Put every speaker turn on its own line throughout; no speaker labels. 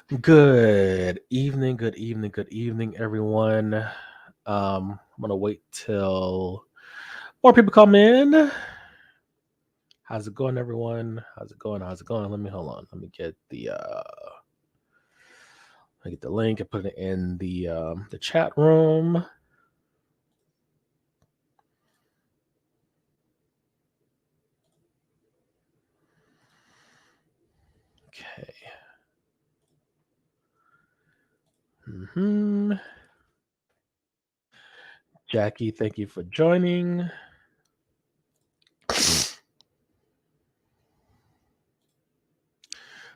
Good evening, everyone. I'm gonna wait till more people come in. How's it going, everyone? How's it going? How's it going? Let me hold on. Let me get the link and put it in the chat room. Okay. Hmm. Jackie, thank you for joining.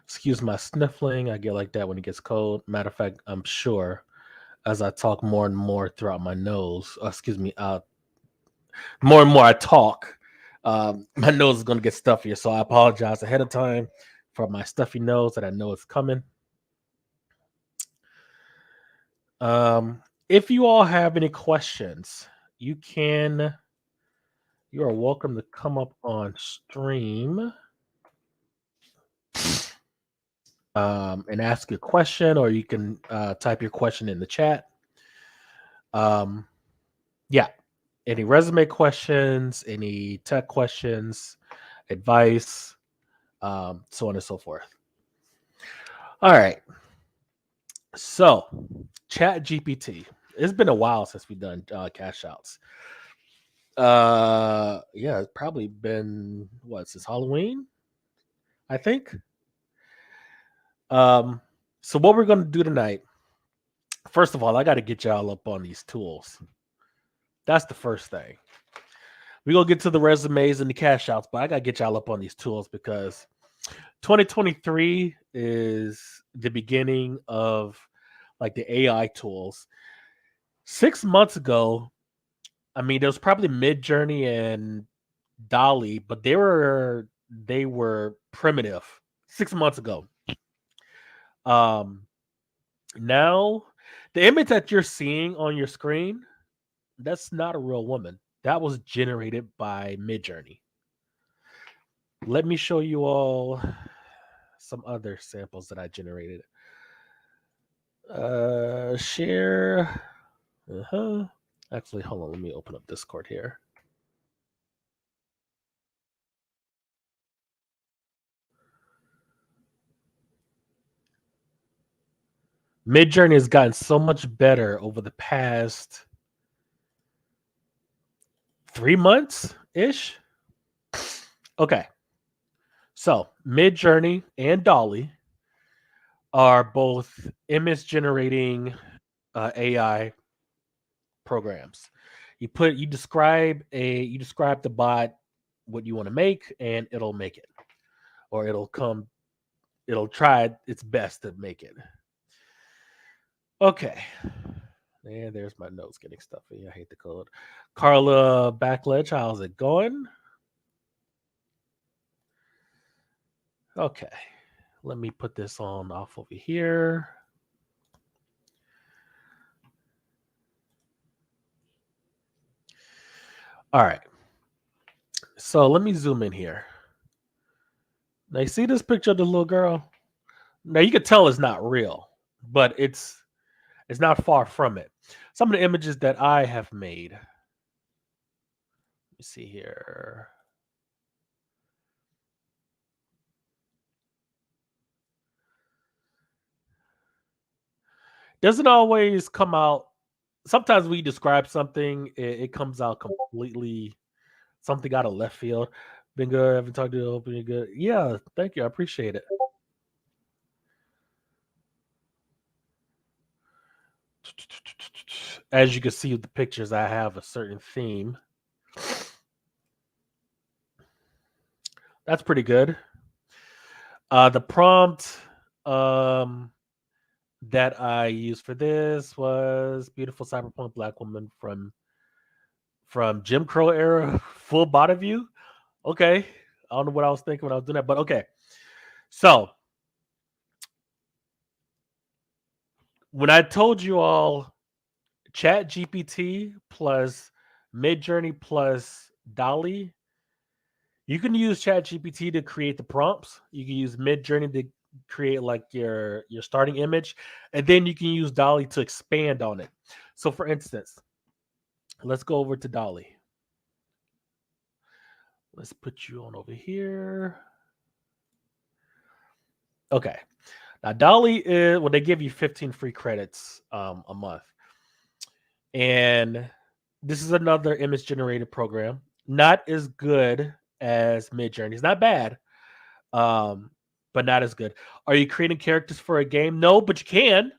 Excuse my sniffling. I get like that when it gets cold. Matter of fact, I'm sure as I talk more and more throughout my nose, more and more I talk, my nose is going to get stuffier. So I apologize ahead of time for my stuffy nose that I know is coming. If you all have any questions, you are welcome to come up on stream and ask a question, or you can type your question in the chat. Yeah, any resume questions, any tech questions, advice, so on and so forth. All right. So, Chat GPT. It's been a while since we've done Cashouts. Yeah, it's probably been since Halloween, I think. Um, so what we're gonna do tonight? First of all, I got to get y'all up on these tools. That's the first thing. We're gonna get to the resumes and the Cashouts, but I gotta get y'all up on these tools because 2023 is the beginning of like the AI tools. 6 months ago, I mean, there was probably Mid Journey and Dolly, but they were primitive 6 months ago. Um, Now the image that you're seeing on your screen, that's not a real woman. That was generated by Mid Journey. Let me show you all some other samples that I generated. Share. Uh-huh. Actually, hold on. Let me open up Discord here. Mid Journey has gotten so much better over the past 3 months ish. Okay. So Mid Journey and Dolly are both image generating AI programs. You describe the bot what you want to make, and it'll make it, or it'll try its best to make it. Okay. And there's my notes getting stuffy. I hate the code. Carla Backledge, how's it going? Okay. Let me put this on off over here. All right. So let me zoom in here. Now you see this picture of the little girl? Now you can tell it's not real, but it's not far from it. Some of the images that I have made. Let me see here. Doesn't always come out. Sometimes we describe something, it comes out completely something out of left field. Been good. Haven't talked to you. Hope you're good. Yeah, thank you. I appreciate it. As you can see with the pictures, I have a certain theme. That's pretty good. The prompt that I used for this was beautiful cyberpunk black woman from Jim Crow era, full body view. Okay, I don't know what I was thinking when I was doing that, but okay. So when I told you all Chat GPT plus Mid Journey plus Dolly, you can use Chat GPT to create the prompts. You can use Mid Journey create like your starting image, and then you can use Dolly to expand on it. So for instance, let's go over to Dolly. Let's put you on over here. Okay. Now Dolly is well, they give you 15 free credits a month. And this is another image generated program. Not as good as Midjourney. It's not bad, but not as good. Are you creating characters for a game? No, but you can.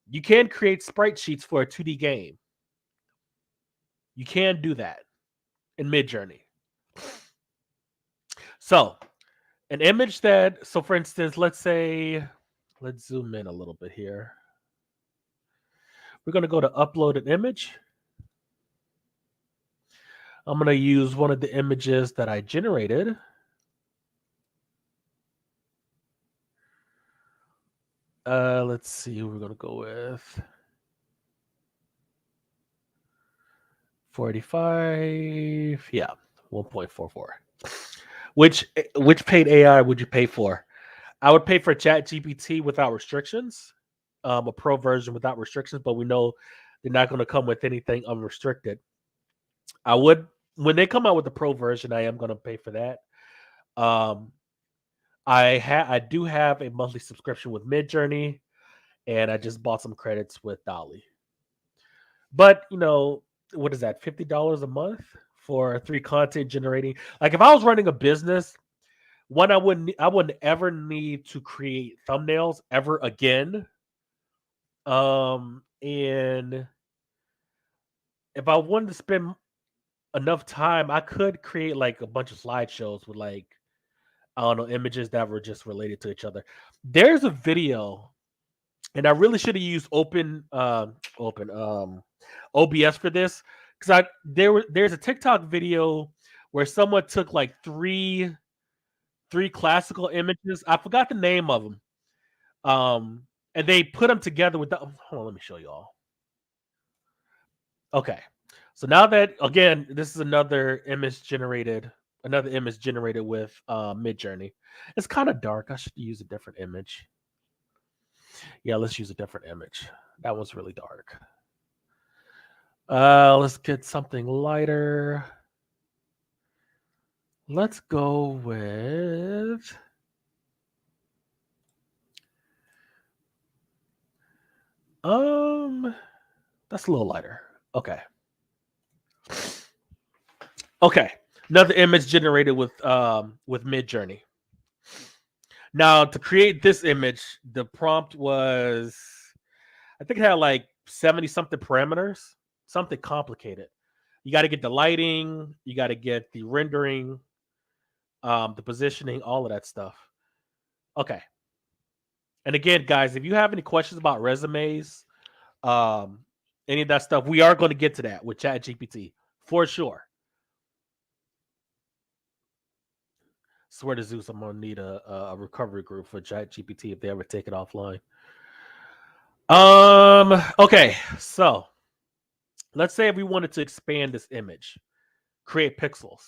You can create sprite sheets for a 2D game. You can do that in Midjourney. So, an image that, so for instance, let's zoom in a little bit here. We're going to go to upload an image. I'm going to use one of the images that I generated. Let's see who we're going to go with. 45. Yeah, 1.44. Which paid AI would you pay for? I would pay for ChatGPT without restrictions, a pro version without restrictions, but we know they're not going to come with anything unrestricted. I would, when they come out with the pro version, I am going to pay for that. Um, I do have a monthly subscription with Midjourney, and I just bought some credits with Dolly. But what is that? $50 a month for 3 content generating. Like if I was running a business, one I wouldn't ever need to create thumbnails ever again. And if I wanted to spend enough time, I could create like a bunch of slideshows with like I don't know images that were just related to each other. There's a video, and I really should have used open OBS for this because there's a TikTok video where someone took like three classical images. I forgot the name of them. And they put them together with the. Hold on, let me show you all. Okay, so now that again, this is another image generated with Midjourney. It's kind of dark. I should use a different image. Yeah, let's use a different image. That one's really dark. Let's get something lighter. Let's go with that's a little lighter. Okay. Okay. Another image generated with Midjourney. Now to create this image, the prompt was I think it had like 70 something parameters, something complicated. You got to get the lighting, you got to get the rendering, the positioning, all of that stuff. Okay. And again, guys, if you have any questions about resumes, um, any of that stuff, we are going to get to that with ChatGPT for sure. Swear to Zeus, I'm gonna need a recovery group for ChatGPT if they ever take it offline. Okay, so let's say if we wanted to expand this image, create pixels.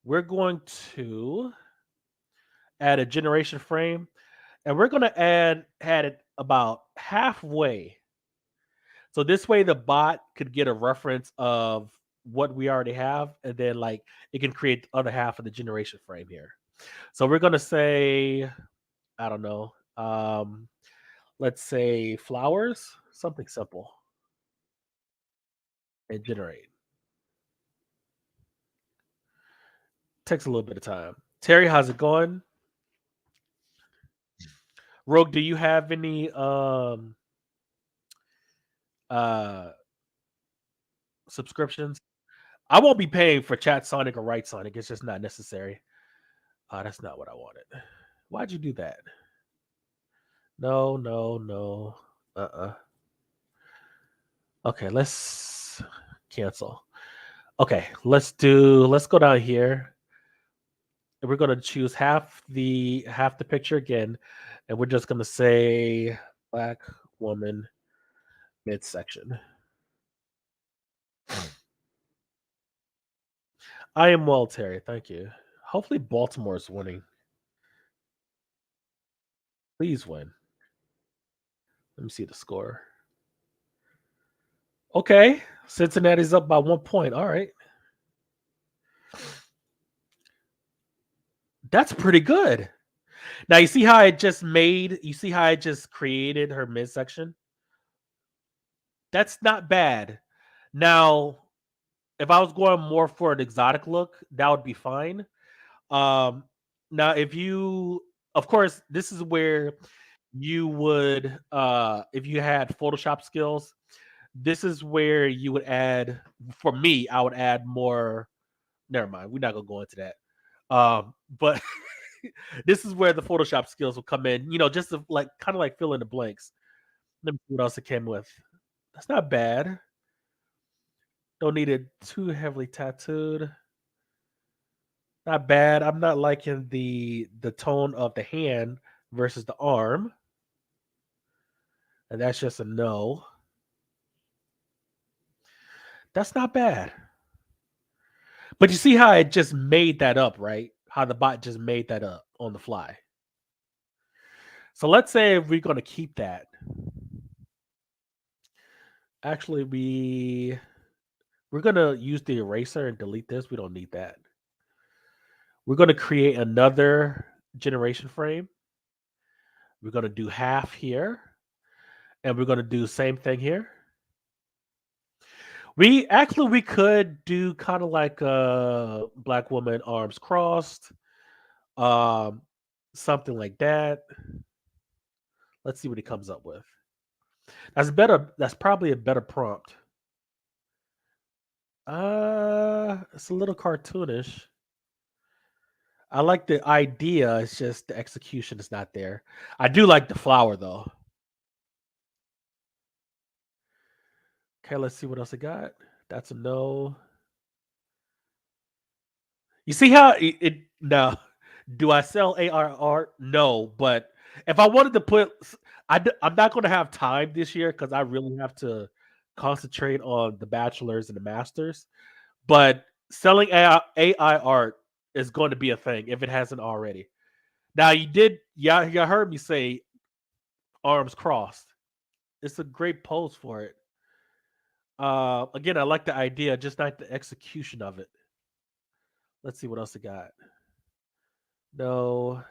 We're going to add a generation frame, and we're going to add it about halfway. So this way the bot could get a reference of what we already have, and then like it can create the other half of the generation frame here. So we're gonna say, I don't know, let's say flowers, something simple, and generate. Takes a little bit of time. Terry, how's it going? Rogue, do you have any uh subscriptions? I won't be paying for Chat Sonic or Write Sonic. It's just not necessary. That's not what I wanted. Why'd you do that? No, no, no. Uh-uh. Okay, let's cancel. Okay, let's go down here. And we're gonna choose half the picture again, and we're just gonna say black woman midsection. I am well, Terry. Thank you. Hopefully Baltimore's winning. Please win. Let me see the score. Okay. Cincinnati's up by 1 point. All right. That's pretty good. Now you see how I just created her midsection? That's not bad. Now, if I was going more for an exotic look, that would be fine. Um, now if you of course, this is where you would if you had Photoshop skills, this is where you would add for me, I would add more never mind, we're not gonna go into that. But this is where the Photoshop skills will come in, just to like kind of like fill in the blanks. Let me see what else it came with. That's not bad. Don't need it too heavily tattooed. Not bad. I'm not liking the tone of the hand versus the arm. And that's just a no. That's not bad. But you see how it just made that up, right? How the bot just made that up on the fly. So let's say if we're going to keep that. Actually, we're going to use the eraser and delete this. We don't need that. We're going to create another generation frame. We're going to do half here. And we're going to do the same thing here. We could do kind of like a black woman arms crossed. Um Something like that. Let's see what he comes up with. That's probably a better prompt. It's a little cartoonish. I like the idea, it's just the execution is not there. I do like the flower though. Okay, let's see what else I got. That's a no. You see how it no. Do I sell AR art? No, but if I wanted to put, I'm not going to have time this year because I really have to concentrate on the bachelors and the masters. But selling AI art is going to be a thing if it hasn't already. Now yeah, you heard me say arms crossed. It's a great pose for it. Again, I like the idea, just not the execution of it. Let's see what else I got. No,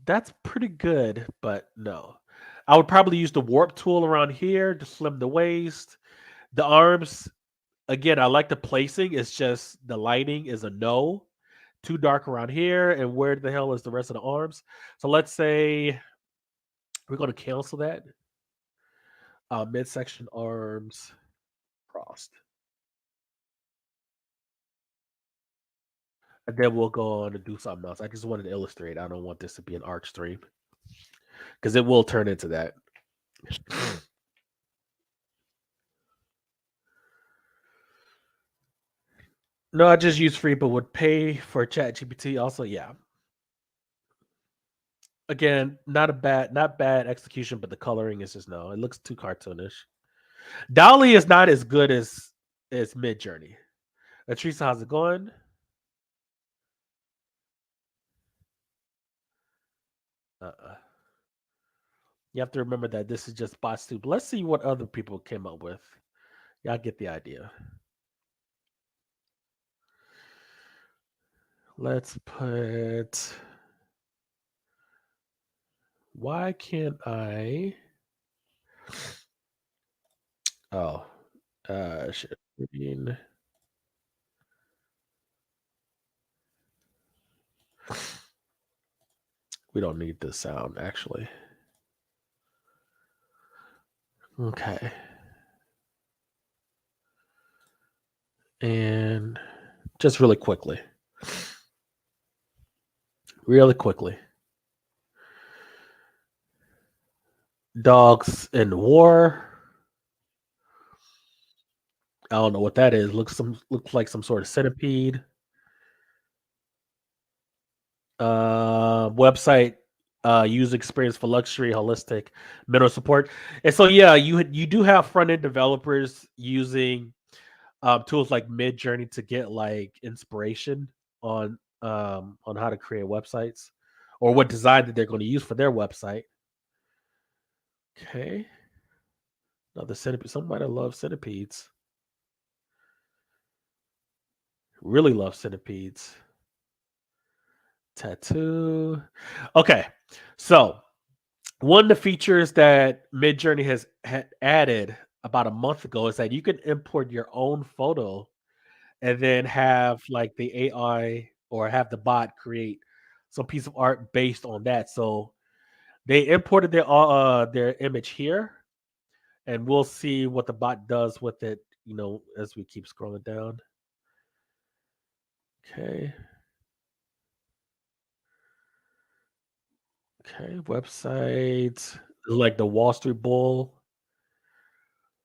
that's pretty good, but no. I would probably use the warp tool around here to slim the waist. The arms, again, I like the placing. It's just the lighting is a no. Too dark around here. And where the hell is the rest of the arms? So let's say we're going to cancel that. Midsection arms crossed. And then we'll go on to do something else. I just wanted to illustrate. I don't want this to be an art stream because it will turn into that. No, I just use free, but would pay for ChatGPT. Also, yeah. Again, not bad execution, but the coloring is just no. It looks too cartoonish. Dolly is not as good as Mid Journey. Latrice, how's it going? Uh-uh. You have to remember that this is just bots too. But let's see what other people came up with. Y'all get the idea. Let's put. Why can't I? Oh, screen. We don't need this sound actually. Okay. And just really quickly. Really quickly. Dogs in war. I don't know what that is. Looks like some sort of centipede. Website user experience for luxury holistic mental support. And so yeah, you do have front end developers using tools like Mid Journey to get like inspiration on how to create websites. or what design that they're going to use for their website. Okay. Another centipede. Somebody loves centipedes. Really love centipedes. Tattoo. Okay. So one of the features that Midjourney has added about a month ago is that you can import your own photo and then have like the AI or have the bot create some piece of art based on that. So they imported their image here, and we'll see what the bot does with it. As we keep scrolling down. Okay. Okay. Website like the Wall Street Bull.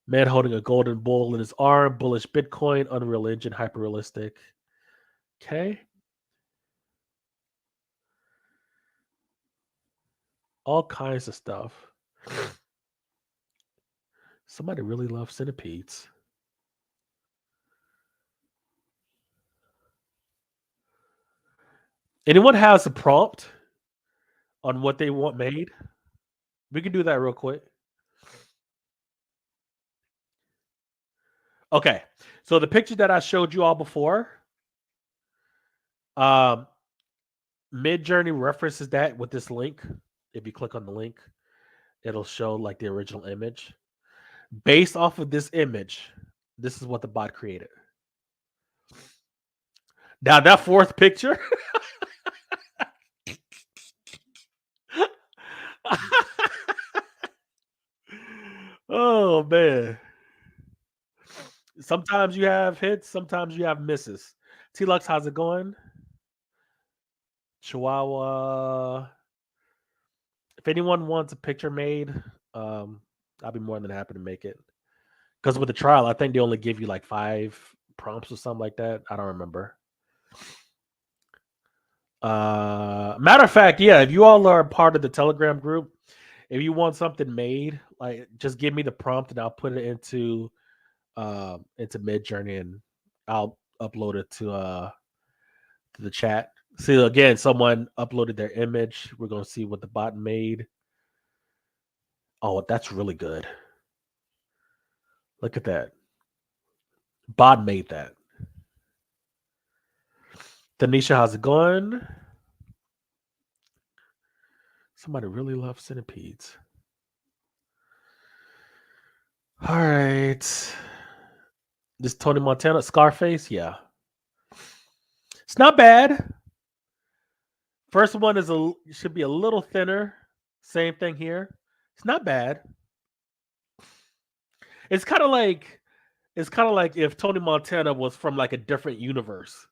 Man holding a golden bull in his arm. Bullish Bitcoin. Unreal Engine. Hyper realistic. Okay. All kinds of stuff. Somebody really loves centipedes. Anyone has a prompt on what they want made? We can do that real quick. Okay. So the picture that I showed you all before, um, Midjourney references that with this link. If you click on the link, it'll show like the original image. Based off of this image, this is what the bot created. Now that fourth picture, oh man. Sometimes you have hits, sometimes you have misses. T Lux, how's it going? Chihuahua. If anyone wants a picture made, I'll be more than happy to make it. Because with the trial, I think they only give you like 5 prompts or something like that. I don't remember. Matter of fact, yeah, if you all are part of the Telegram group, if you want something made, like just give me the prompt and I'll put it into Midjourney and I'll upload it to the chat. See again, someone uploaded their image. We're gonna see what the bot made. Oh, that's really good. Look at that. Bot made that. Tanisha, how's it going? Somebody really loves centipedes. All right. This Tony Montana Scarface, yeah. It's not bad. First one should be a little thinner. Same thing here. It's not bad. It's kind of like if Tony Montana was from like a different universe.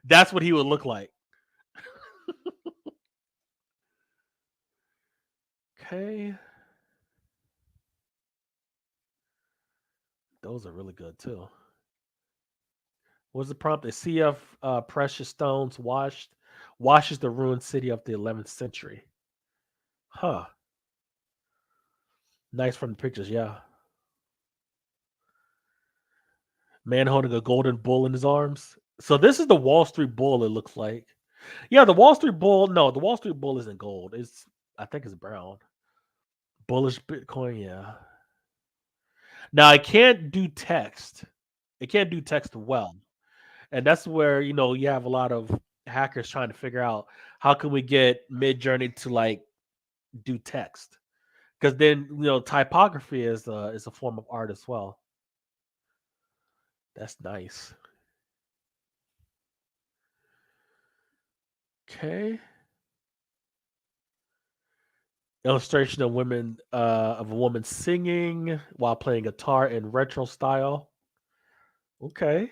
That's what he would look like. Okay. Those are really good too. What's the prompt? A sea of precious stones washes the ruined city of the 11th century. Huh. Nice from the pictures, yeah. Man holding a golden bull in his arms. So this is the Wall Street Bull, it looks like. Yeah, the Wall Street Bull. No, the Wall Street Bull isn't gold. I think it's brown. Bullish Bitcoin, yeah. Now it can't do text. It can't do text well. And that's where, you have a lot of hackers trying to figure out how can we get Midjourney to like do text. Because then, typography is a form of art as well. That's nice. Okay. Illustration of a woman singing while playing guitar in retro style. Okay.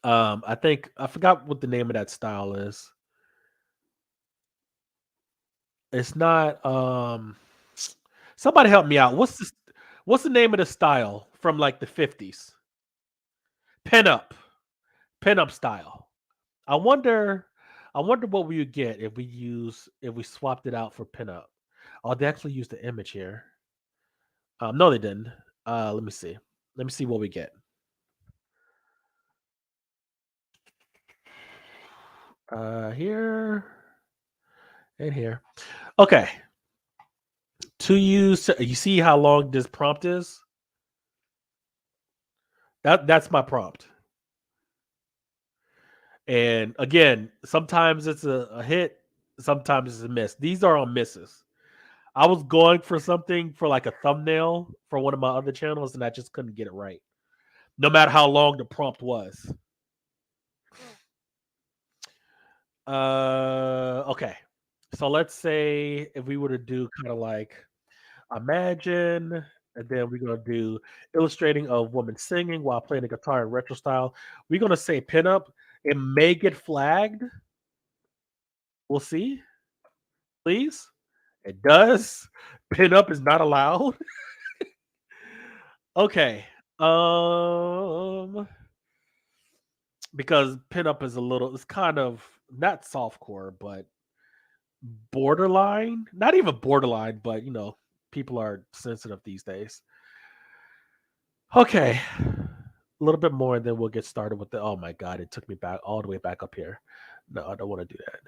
I think I forgot what the name of that style is. It's not somebody help me out. What's the name of the style from like the 50s? Pinup. Pinup style. I wonder I wonder what we would get if we swapped it out for pinup. Oh, they actually used the image here. No, they didn't. Let me see. Let me see what we get. Here and here. Okay. To use, you see how long this prompt is? That's my prompt. And again, sometimes it's a hit, sometimes it's a miss. These are all misses. I was going for something for like a thumbnail for one of my other channels, and I just couldn't get it right, no matter how long the prompt was. Okay. So let's say if we were to do kind of like imagine, and then we're gonna do illustrating a woman singing while playing the guitar in retro style. We're gonna say pinup. It may get flagged. We'll see. Please. It does. Pinup is not allowed. Okay. Um, because pinup is a little. It's kind of not softcore, but borderline. Not even borderline, but people are sensitive these days. Okay. A little bit more, and then we'll get started with the. Oh my god! It took me back all the way back up here. No, I don't want to do that.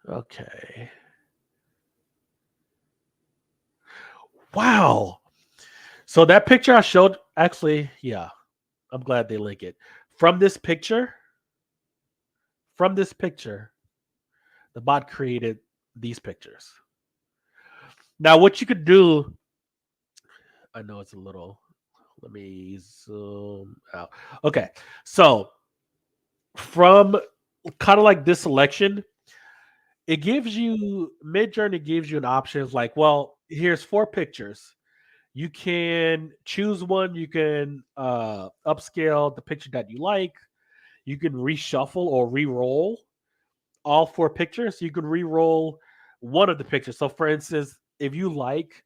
Okay. Wow. So that picture I showed, actually, yeah, I'm glad they link it. From this picture, from this picture, the bot created these pictures. Now, what you could do, I know it's a little. Let me zoom out. Okay, so from kind of like this selection, it gives you Midjourney gives you an options like, well, here's 4 pictures. You can choose one. You can upscale the picture that you like. You can reshuffle or re-roll all 4 pictures. You can re-roll one of the pictures. So, for instance, if you like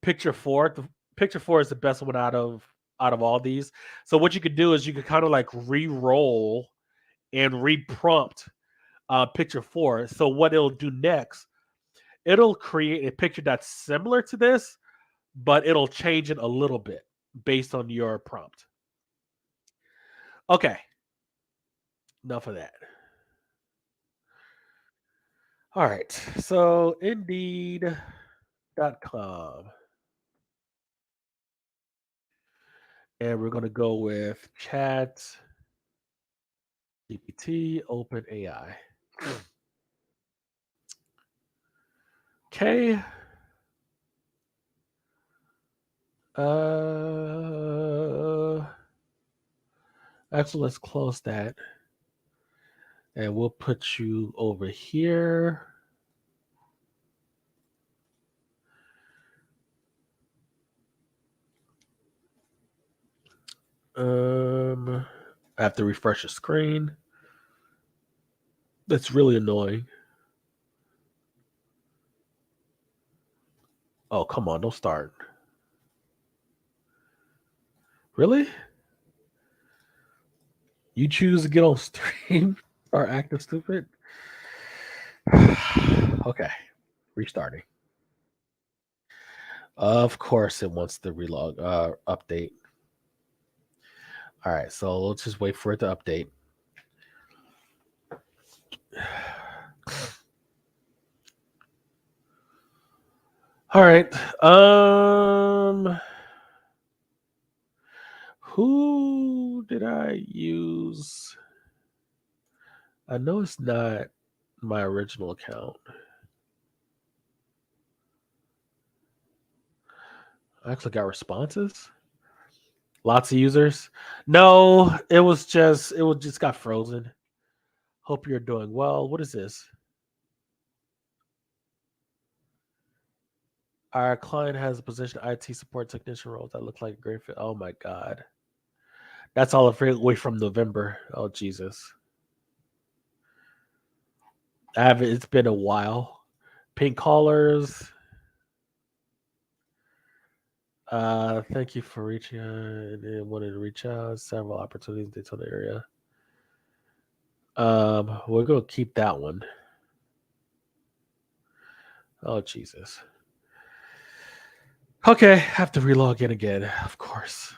picture 4, the picture 4 is the best one out of all these. So, what you could do is you could kind of like re-roll and re-prompt picture 4. So, what it'll do next, it'll create a picture that's similar to this, but it'll change it a little bit based on your prompt. Okay, enough of that. All right, so Indeed.com, and we're going to go with Chat GPT Open AI. Okay. Uh, actually, let's close that, and we'll put you over here. I have to refresh the screen. That's really annoying. Oh, come on, don't start. Really? You choose to get on stream or acting stupid? Okay, restarting. Of course, it wants the relog update. All right, so let's just wait for it to update. All right. Who did I use? I know it's not my original account. I actually got responses. Lots of users. No, it just got frozen. Hope you're doing well. What is this? Our client has a position IT support technician role that look like a great fit. Oh my god. That's all the way from November. Oh Jesus. It's been a while. Pink collars. Thank you for reaching out and wanted to reach out. Several opportunities in the Daytona area. We're gonna keep that one. Oh Jesus. Okay, have to relog in again, of course.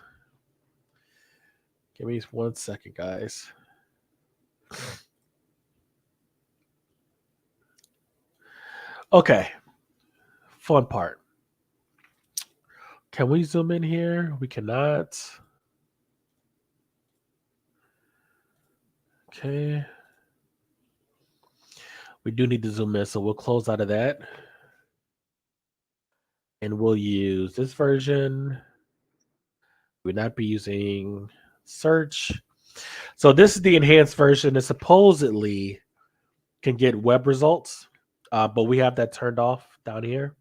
Give me 1 second, guys. Okay. Fun part. Can we zoom in here? We cannot. Okay. We do need to zoom in, so we'll close out of that. And we'll use this version. We'll not be using search. So this is the enhanced version. It supposedly can get web results, but we have that turned off down here.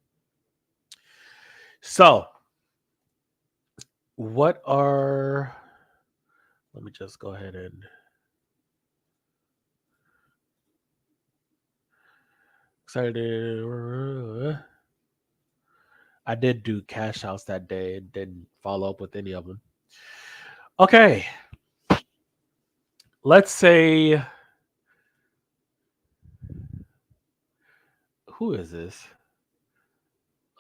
So what are... Let me just go ahead and... Excited. I did do Cashouts that day and didn't follow up with any of them. Okay. Let's say... Who is this?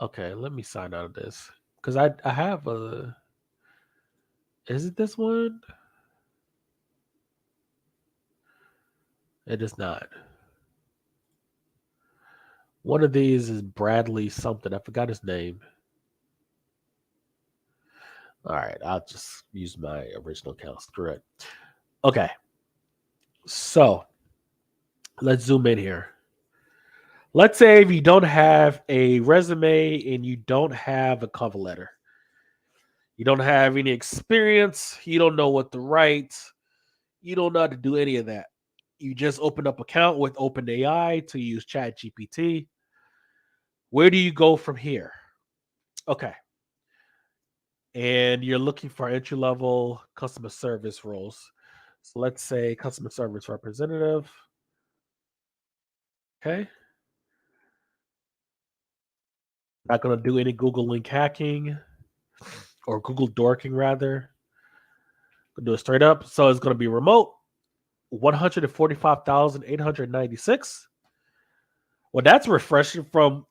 Okay, let me sign out of this. Because I have a... Is it this one? It is not. One of these is Bradley something. I forgot his name. All right, I'll just use my original account. Screw it. Okay. So let's zoom in here. Let's say if you don't have a resume and you don't have a cover letter, you don't have any experience, you don't know what to write, you don't know how to do any of that. You just open up an account with OpenAI to use ChatGPT. Where do you go from here? Okay. And you're looking for entry level customer service roles. So let's say customer service representative. Okay. Not going to do any Google link hacking or Google dorking, rather. Gonna do it straight up. So it's going to be remote, 145,896. Well, that's refreshing from...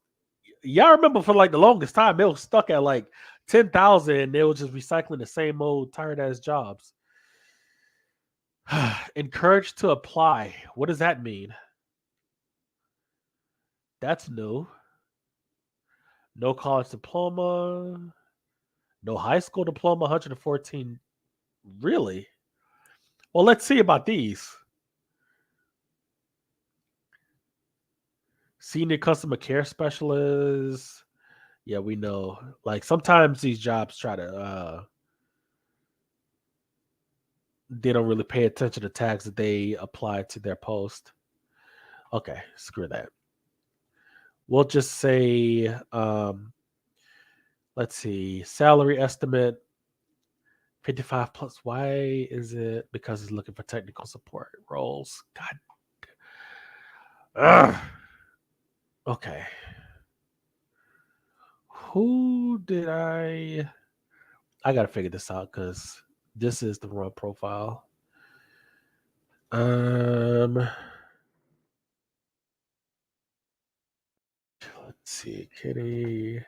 Y'all remember for like the longest time, it was stuck at like 10,000 and they was just recycling the same old tired ass jobs. Encouraged to apply. What does that mean? That's new. No college diploma. No high school diploma, 114. Really? Well, let's see about these. Senior customer care specialist. Yeah, we know. Like sometimes these jobs try to they don't really pay attention to tags that they apply to their post. Okay, screw that. We'll just say let's see, salary estimate 55 plus. Why is it? Because he's looking for technical support roles. God. Ugh. Okay. Who did I gotta figure this out because this is the wrong profile. Let's see, Kitty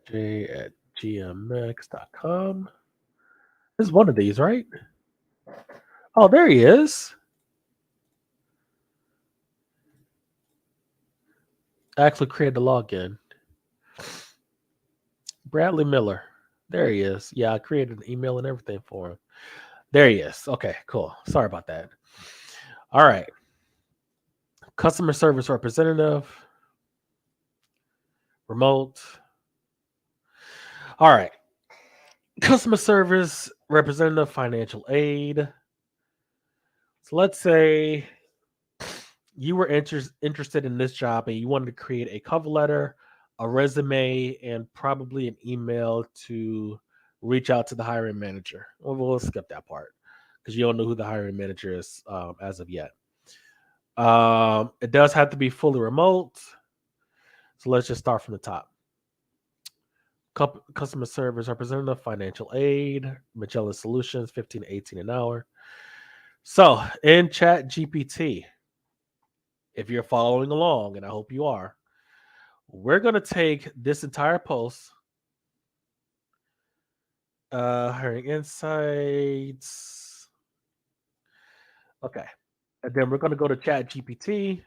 J at gmx.com. This is one of these, right? Oh, there he is. I actually created the login. Bradley Miller. There he is. Yeah, I created an email and everything for him. There he is. Okay, cool. Sorry about that. All right. Customer service representative. Remote. All right. Customer service representative, financial aid. So let's say you were interested in this job and you wanted to create a cover letter, a resume, and probably an email to reach out to the hiring manager. Well, we'll skip that part because you don't know who the hiring manager is as of yet. It does have to be fully remote. So let's just start from the top. Customer service representative, financial aid, Magellan Solutions, 15 to 18 an hour. So in ChatGPT, if you're following along, and I hope you are, we're going to take this entire post Hiring insights. Okay. And then we're going to go to ChatGPT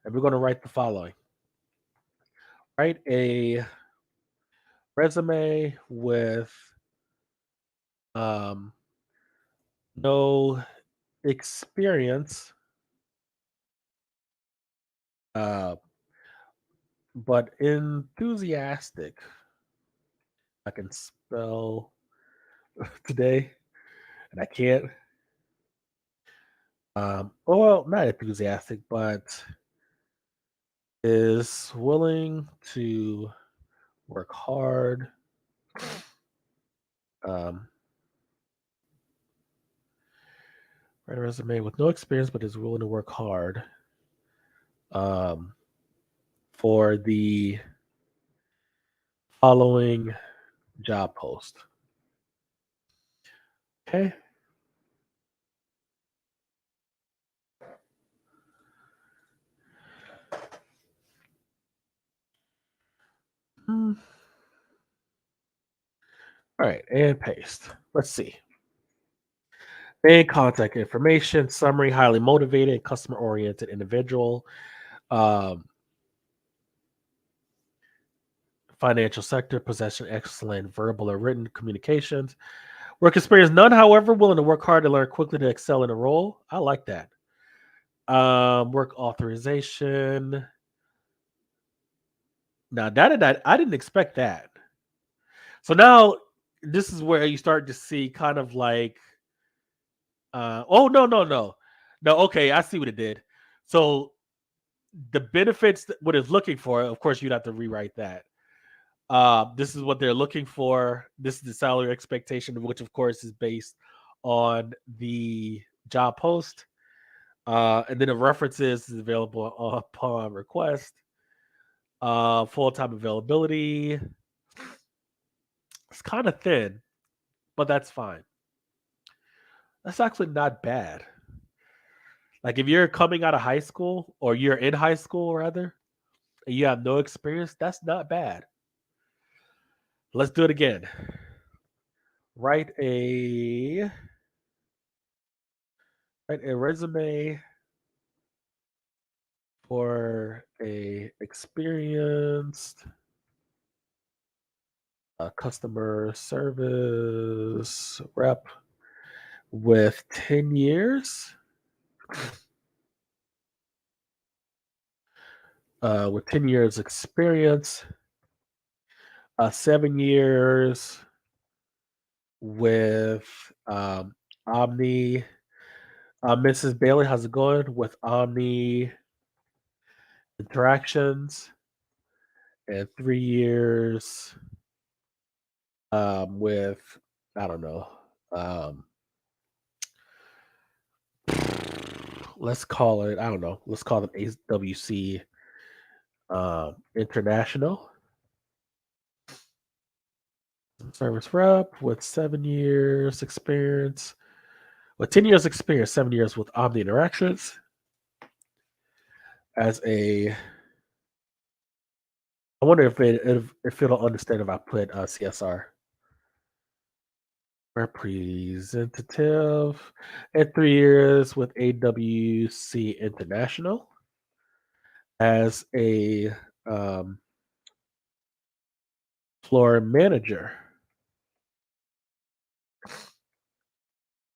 and we're going to write the following. Write a resume with um, no experience, uh, but enthusiastic. I can spell today, and I can't. Well, not enthusiastic, but is willing to work hard. Um, Write a resume with no experience, but is willing to work hard. Um, for the following job post. Okay. All right, and paste. Let's see. Main contact information, summary, highly motivated, customer oriented individual. Um, Financial sector, possession, excellent verbal or written communications. Work experience, none, however, willing to work hard to learn quickly to excel in a role. I like that. Work authorization. Now that I didn't expect that. So now this is where you start to see kind of like oh no, okay, I see what it did. So the benefits what it's looking for, of course you'd have to rewrite that. This is what they're looking for. This is the salary expectation, which of course is based on the job post. And then the references is available upon request. Full-time availability. It's kind of thin, but that's fine. That's actually not bad. Like if you're coming out of high school or you're in high school rather, and you have no experience, that's not bad. Let's do it again. Write a write a resume for a experienced customer service rep with 10 years experience, 7 years with Omni. Mrs. Bailey, how's it going with Omni interactions? And 3 years with, I don't know, um, let's call it, I don't know, let's call it AWC International. Service rep with 7 years experience, with 10 years experience, 7 years with Omni Interactions as a. I wonder if it'll understand if I put CSR representative, and 3 years with AWC International as a floor manager.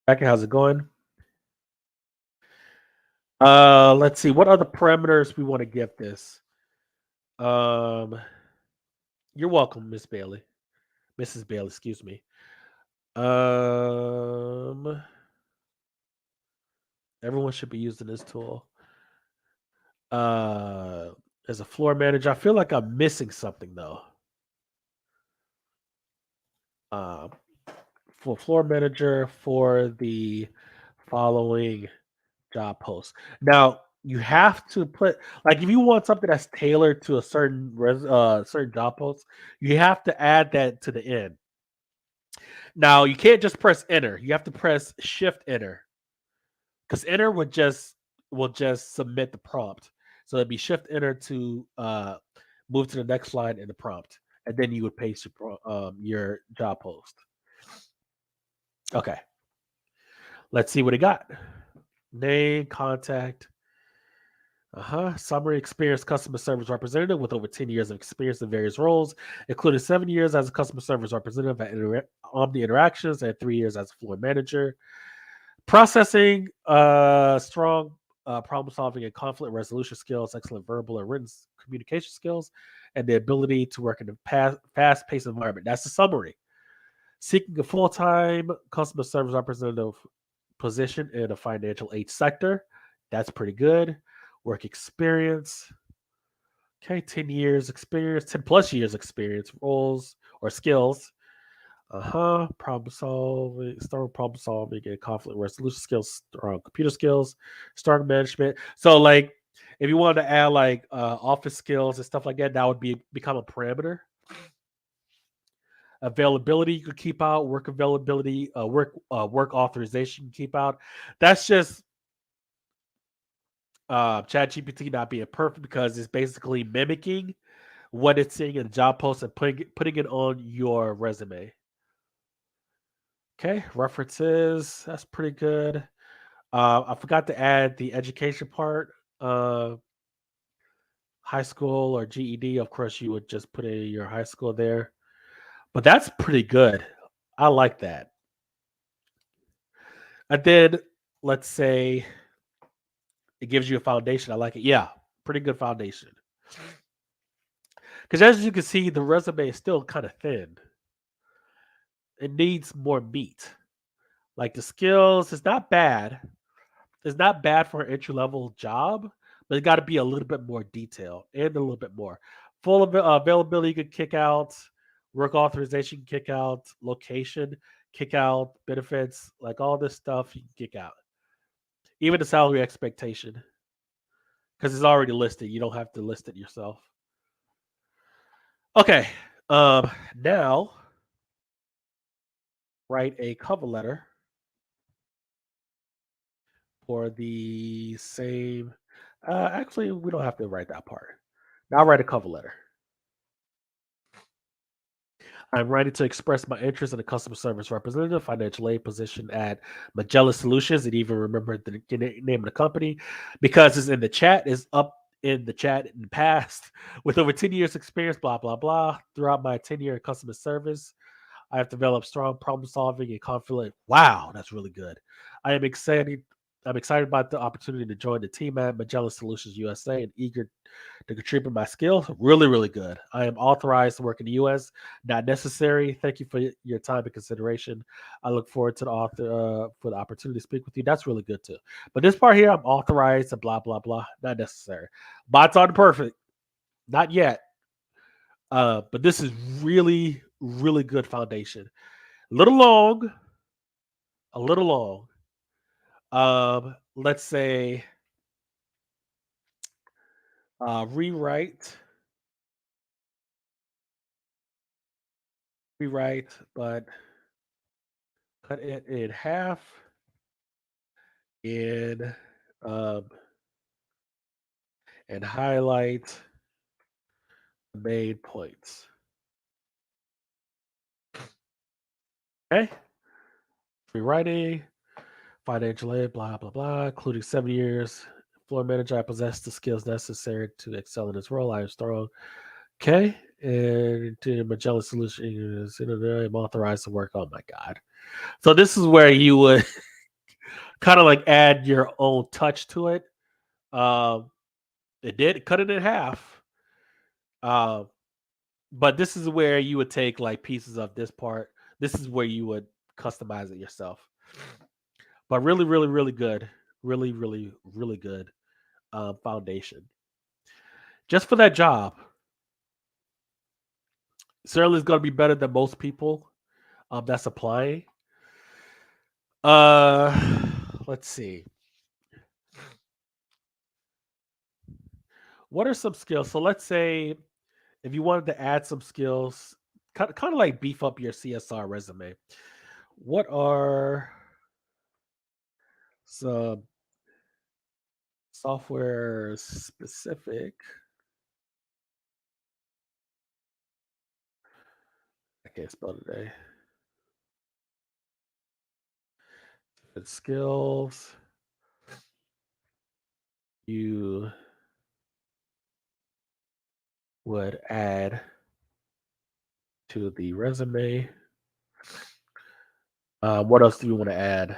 Becky, how's it going? Let's see what other parameters we want to give this. You're welcome, Miss Bailey, Mrs. Bailey, excuse me. Um, Everyone should be using this tool. Uh, as a floor manager, I feel like I'm missing something though. Uh, for floor manager for the following job post. Now you have to put like if you want something that's tailored to a certain job post, you have to add that to the end. Now you can't just press enter. You have to press shift enter because enter will just submit the prompt. So it'd be shift enter to move to the next line in the prompt, and then you would paste your job post. Okay. Let's see what he got. Name, contact. Summary experienced customer service representative with over 10 years of experience in various roles, including 7 years as a customer service representative at Omni Interactions and 3 years as a floor manager. Processing, strong problem solving and conflict resolution skills, excellent verbal and written communication skills, and the ability to work in a fast paced environment. That's the summary. Seeking a full time customer service representative position in a financial aid sector. That's pretty good. Work experience. Okay, 10 years experience, 10 plus years experience, roles or skills. Problem solving, strong problem solving and conflict resolution skills, strong computer skills, strong management. So, like, if you wanted to add like office skills and stuff like that, that would become a parameter. Availability you could keep out, work availability, work authorization you can keep out. That's just ChatGPT not being perfect because it's basically mimicking what it's seeing in a job post and putting it on your resume. Okay, references. That's pretty good. I forgot to add the education part. Uh, High school or GED. Of course, you would just put in your high school there. But that's pretty good. I like that. And then let's say it gives you a foundation. I like it. Yeah, pretty good foundation. Because as you can see, the resume is still kind of thin. It needs more meat. Like the skills, it's not bad. It's not bad for an entry level job, but it got to be a little bit more detailed and a little bit more. Full availability you can kick out, work authorization you can kick out, location kick out, benefits, like all this stuff you can kick out. Even the salary expectation because it's already listed. You don't have to list it yourself. Okay. Now write a cover letter for the same. Actually, we don't have to write that part. Now write a cover letter. I'm writing to express my interest in a customer service representative, financial aid position at Magellan Solutions, and even remember the name of the company because it's in the chat, is up in the chat in the past with over 10 years experience, blah, blah, blah. Throughout my tenure in customer service, I have developed strong problem solving and conflict. Wow, that's really good. I am excited. I'm excited about the opportunity to join the team at Magellan Solutions USA and eager to contribute my skills. Really, really good. I am authorized to work in the U.S. Not necessary. Thank you for your time and consideration. I look forward to the author for the opportunity to speak with you. That's really good too. But this part here, I'm authorized to blah blah blah. Not necessary. Bots aren't perfect. Not yet. But this is really, really good foundation. A little long. A little long. Let's say rewrite, but cut it in half in um, and highlight the main points. Okay, rewriting, financial aid, blah blah blah, including 7 years. Floor manager, I possess the skills necessary to excel in this role. I am strong. Okay, and to Magellan Solutions, I'm authorized to work. Oh my god! So this is where you would kind of like add your own touch to it. Um, it did cut it in half. Um, but this is where you would take like pieces of this part. This is where you would customize it yourself. But really, really, really good. Really, really, really good foundation. Just for that job. Certainly is going to be better than most people that's applying. Uh, let's see. What are some skills? So let's say if you wanted to add some skills, kind of like beef up your CSR resume. What are some software specific? I can't spell today. skills you would add to the resume. What else do you want to add?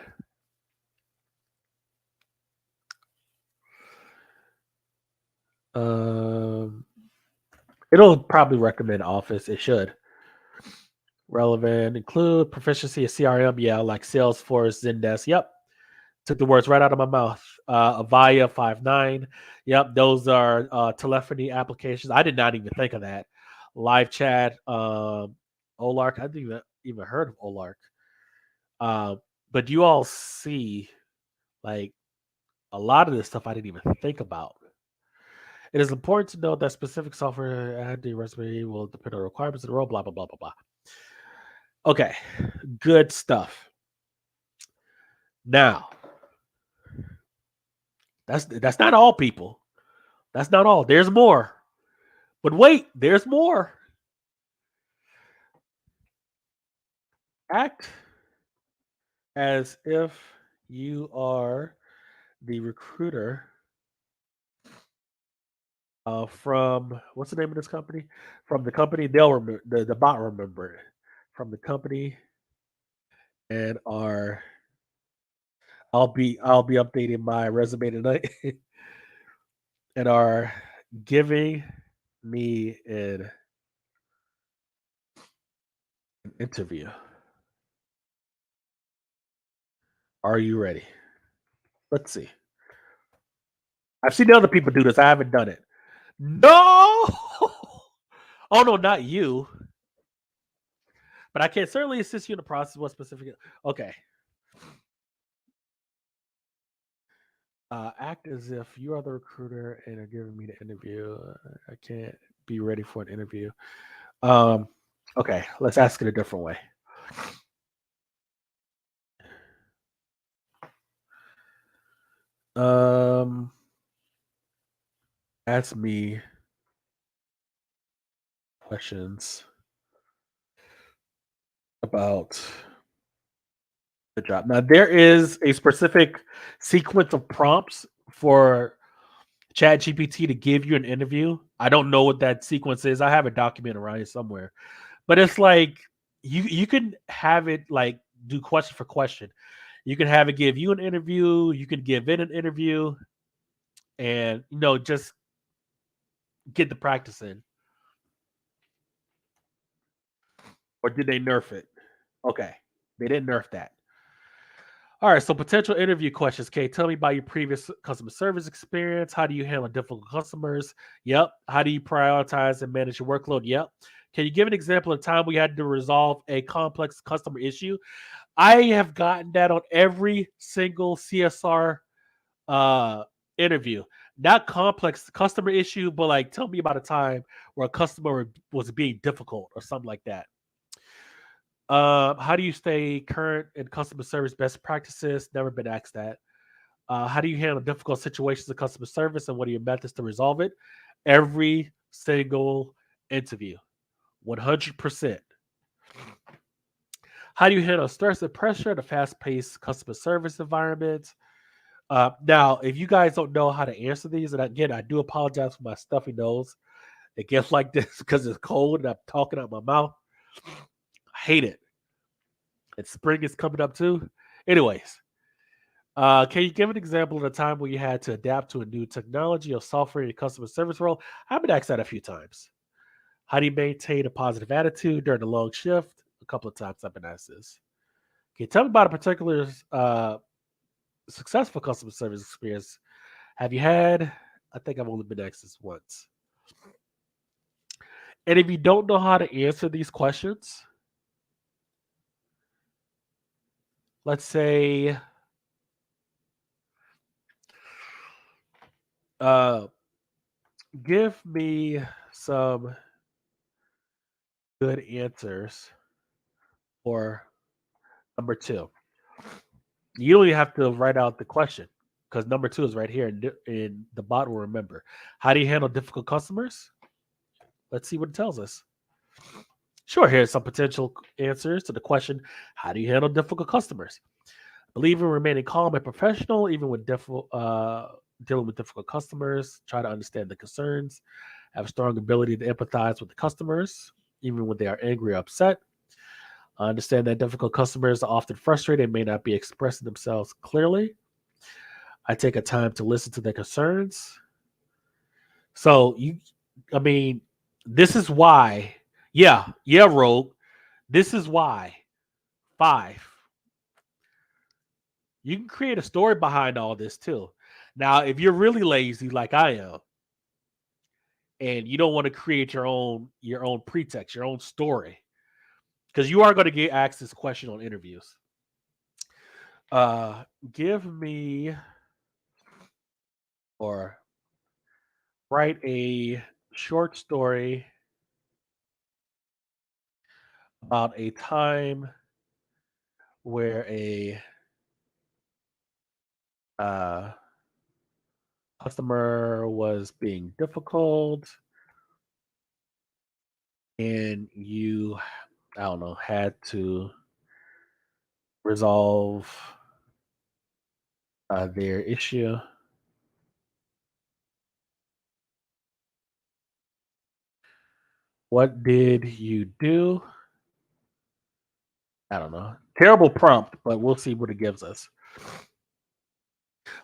It'll probably recommend Office. It should. Relevant include proficiency of CRM. Yeah, like Salesforce, Zendesk. Yep. Took the words right out of my mouth. Avaya 5.9. Yep, those are telephony applications. I did not even think of that. Live chat, Olark. I didn't even heard of Olark. But you all see, like, a lot of this stuff I didn't even think about. It is important to note that specific software add the resume will depend on requirements of the role, blah, blah, blah, blah, blah. Okay, good stuff. Now, that's not all, people. That's not all. There's more. But wait, there's more. Act as if you are the recruiter from what's the name of this company? From the company, they'll remember the bot remember it. From the company, and I'll be updating my resume tonight and are giving me an interview. Are you ready? Let's see. I've seen other people do this. I haven't done it. No. Oh no, not you. But I can certainly assist you in the process. What specific? Okay. Act as if you are the recruiter and are giving me the interview. I can't be ready for an interview. Um, okay, let's ask it a different way. Ask me questions about the job. Now, there is a specific sequence of prompts for ChatGPT to give you an interview. I don't know what that sequence is. I have a document around here somewhere, but it's like you can have it like do question for question. You can have it give you an interview. You can give it an interview, and just get the practice in. Or did they nerf it? Okay, they didn't nerf that. All right, so potential interview questions. Okay, tell me about your previous customer service experience. How do you handle difficult customers? Yep. How do you prioritize and manage your workload? Yep. Can you give an example of time we had to resolve a complex customer issue? I have gotten that on every single CSR uh, interview. Not complex customer issue, but like tell me about a time where a customer was being difficult or something like that. How do you stay current in customer service best practices? Never been asked that. How do you handle difficult situations in customer service and what are your methods to resolve it? Every single interview, 100%. How do you handle stress and pressure in a fast paced customer service environment? Now, if you guys don't know how to answer these, and again, I do apologize for my stuffy nose. It gets like this because it's cold and I'm talking out my mouth. I hate it. And spring is coming up too. Anyways, can you give an example of a time where you had to adapt to a new technology or software in your customer service role? I've been asked that a few times. How do you maintain a positive attitude during a long shift? A couple of times I've been asked this. Can you tell me about a particular successful customer service experience have you had? I think I've only been asked this once. And if you don't know how to answer these questions, let's say uh, give me some good answers for number two. You don't even have to write out the question because number two is right here in the bot will remember. How do you handle difficult customers? Let's see what it tells us. Sure, here's some potential answers to the question: how do you handle difficult customers? Believe in remaining calm and professional, even with dealing with difficult customers. Try to understand the concerns. Have a strong ability to empathize with the customers, even when they are angry or upset. I understand that difficult customers are often frustrated and may not be expressing themselves clearly. I take a time to listen to their concerns. So I mean, this is why. Yeah, Rogue. This is why. 5. You can create a story behind all this too. Now, if you're really lazy like I am, and you don't want to create your own pretext, your own story, because you are going to get asked this question on interviews. Uh, give me or write a short story about a time where a uh, customer was being difficult and you, I don't know, had to resolve their issue. What did you do? I don't know. Terrible prompt, but we'll see what it gives us.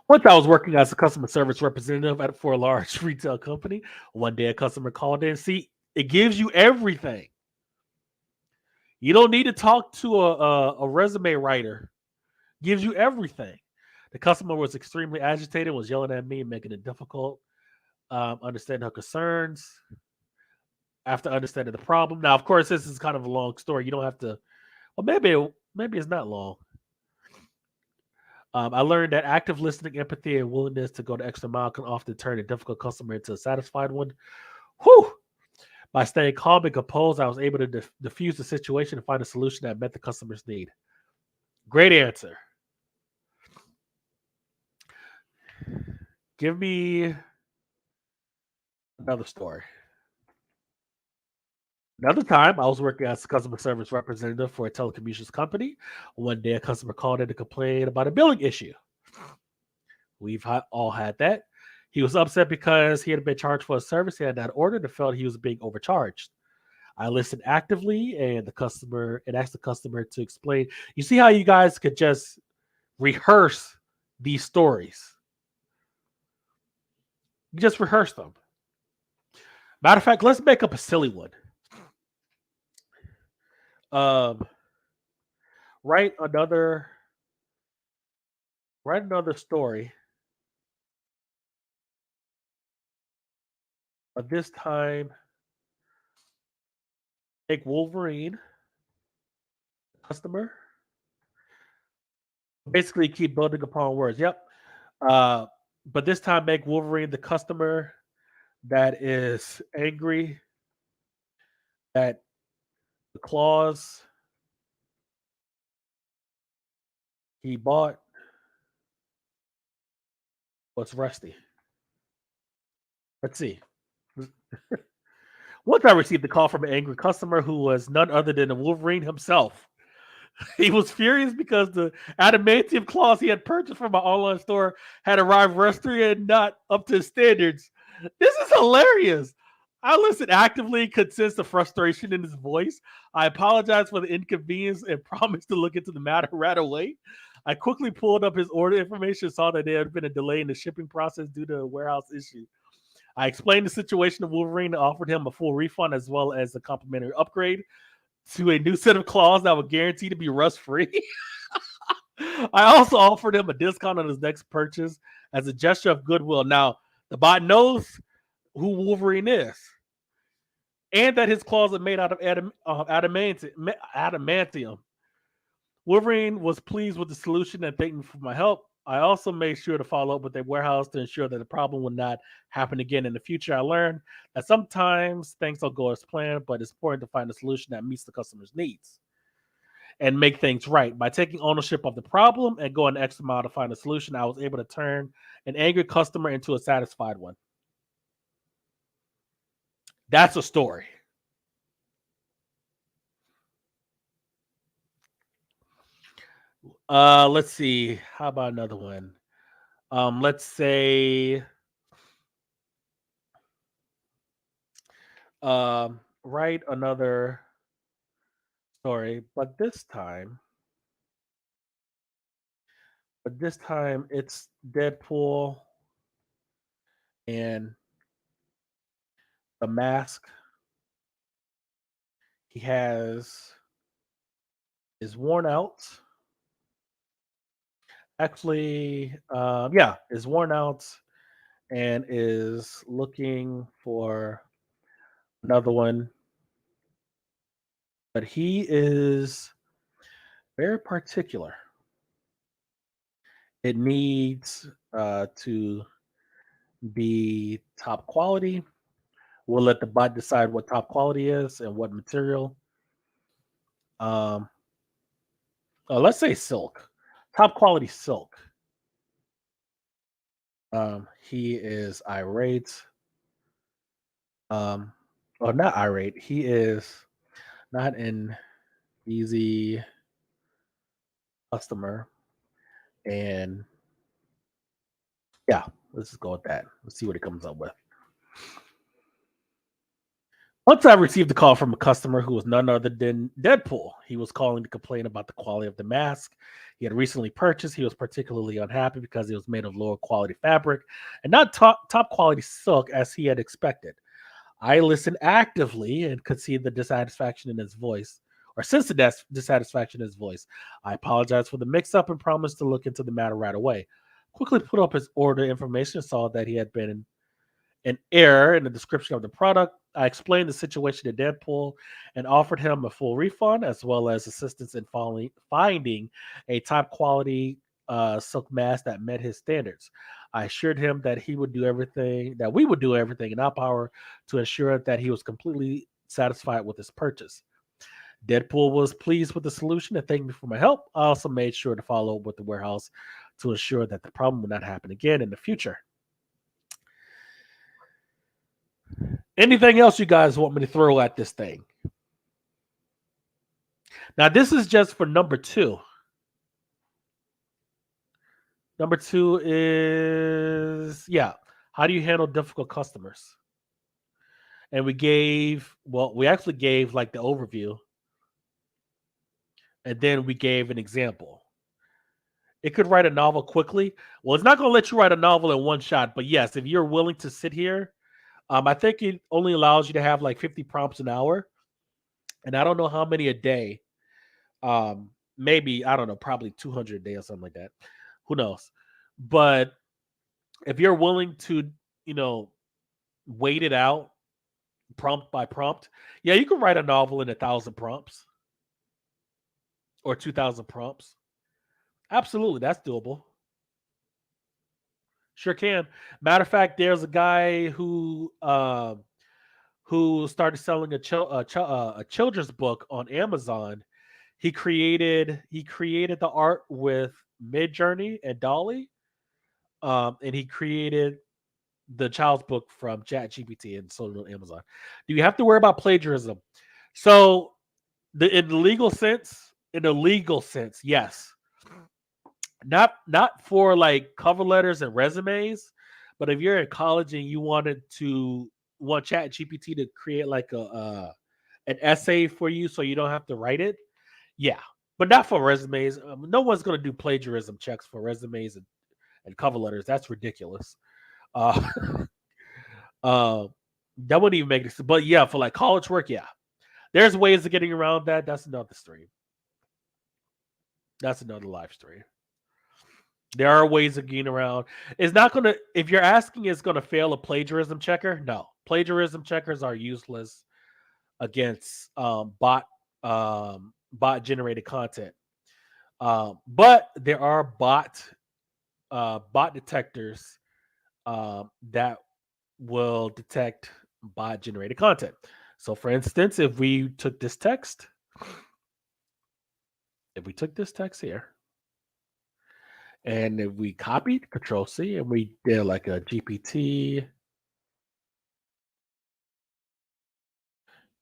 Once I was working as a customer service representative for a large retail company. One day a customer called in. See, it gives you everything. You don't need to talk to a resume writer. Gives you everything. The customer was extremely agitated, was yelling at me, making it difficult. Understanding her concerns. After understanding the problem. Now, of course, this is kind of a long story. You don't have to. Well, maybe it's not long. I learned that active listening, empathy, and willingness to go the extra mile can often turn a difficult customer into a satisfied one. Whew! By staying calm and composed, I was able to diffuse the situation and find a solution that met the customer's need. Great answer. Give me another story. Another time, I was working as a customer service representative for a telecommunications company. One day, a customer called in to complain about a billing issue. We've all had that. He was upset because he had been charged for a service he had not ordered and felt he was being overcharged. I listened actively and asked the customer to explain. You see how you guys could just rehearse these stories. You just rehearse them. Matter of fact, let's make up a silly one. Um, write another story. But this time, make Wolverine customer. Basically, keep building upon words. Yep. Uh, but this time, make Wolverine the customer that is angry that the claws he bought was rusty. Let's see. Once I received a call from an angry customer who was none other than the Wolverine himself. He was furious because the adamantium claws he had purchased from my online store had arrived rusty and not up to standards. This is hilarious. I listened actively, could sense the frustration in his voice. I apologized for the inconvenience and promised to look into the matter right away. I quickly pulled up his order information and saw that there had been a delay in the shipping process due to a warehouse issue. I explained the situation to Wolverine and offered him a full refund as well as a complimentary upgrade to a new set of claws that were guaranteed to be rust free. I also offered him a discount on his next purchase as a gesture of goodwill. Now, the bot knows who Wolverine is and that his claws are made out of adamantium. Wolverine was pleased with the solution and thanked me for my help. I also made sure to follow up with their warehouse to ensure that the problem would not happen again in the future. I learned that sometimes things don't go as planned, but it's important to find a solution that meets the customer's needs and make things right. By taking ownership of the problem and going the extra mile to find a solution, I was able to turn an angry customer into a satisfied one. That's a story. Let's see. How about another one? Let's say write another story, but this time it's Deadpool and the mask he has is worn out. Actually, yeah, is worn out and is looking for another one. But he is very particular. It needs to be top quality. We'll let the bot decide what top quality is and what material. Um, let's say silk, top quality silk. He is irate. Um, or not irate. He is not an easy customer. And yeah, let's just go with that. Let's see what it comes up with. Once I received a call from a customer who was none other than Deadpool. He was calling to complain about the quality of the mask he had recently purchased. He was particularly unhappy because it was made of lower quality fabric and not top quality silk as he had expected. I listened actively and could see the dissatisfaction in his voice, or sense the dissatisfaction in his voice. I apologized for the mix up and promised to look into the matter right away. Quickly put up his order information, saw that he had been an error in the description of the product. I explained the situation to Deadpool and offered him a full refund as well as assistance in finding a top quality silk mask that met his standards. I assured him that we would do everything in our power to ensure that he was completely satisfied with his purchase. Deadpool was pleased with the solution and thanked me for my help. I also made sure to follow up with the warehouse to ensure that the problem would not happen again in the future. Anything else you guys want me to throw at this thing? Now, this is just for number two. Number two is, yeah, how do you handle difficult customers? And we actually gave like the overview, and then we gave an example. It could write a novel quickly. Well, it's not going to let you write a novel in one shot, but yes, if you're willing to sit here, I think it only allows you to have like 50 prompts an hour, and I don't know how many a day. Maybe I don't know, probably 200 a day or something like that. Who knows? But if you're willing to, you know, wait it out prompt by prompt, yeah, you can write a novel in 1,000 prompts or 2,000 prompts. Absolutely, that's doable. Sure can. Matter of fact, there's a guy who started selling a children's book on Amazon. He created the art with Midjourney and Dolly, and he created the child's book from ChatGPT and sold it on Amazon. Do you have to worry about plagiarism? So, in the legal sense, yes. Not for like cover letters and resumes, but if you're in college and you want ChatGPT to create like a an essay for you, so you don't have to write it, yeah. But not for resumes. No one's gonna do plagiarism checks for resumes and cover letters. That's ridiculous. Uh, uh, that wouldn't even make sense. But yeah, for like college work, yeah, there's ways of getting around that. That's another stream. That's another live stream. There are ways of getting around. It's not gonna. If you're asking, it's gonna fail a plagiarism checker. No, plagiarism checkers are useless against bot generated content. But there are bot detectors that will detect bot generated content. So, for instance, if we took this text here, and if we copied Control C and we did like a GPT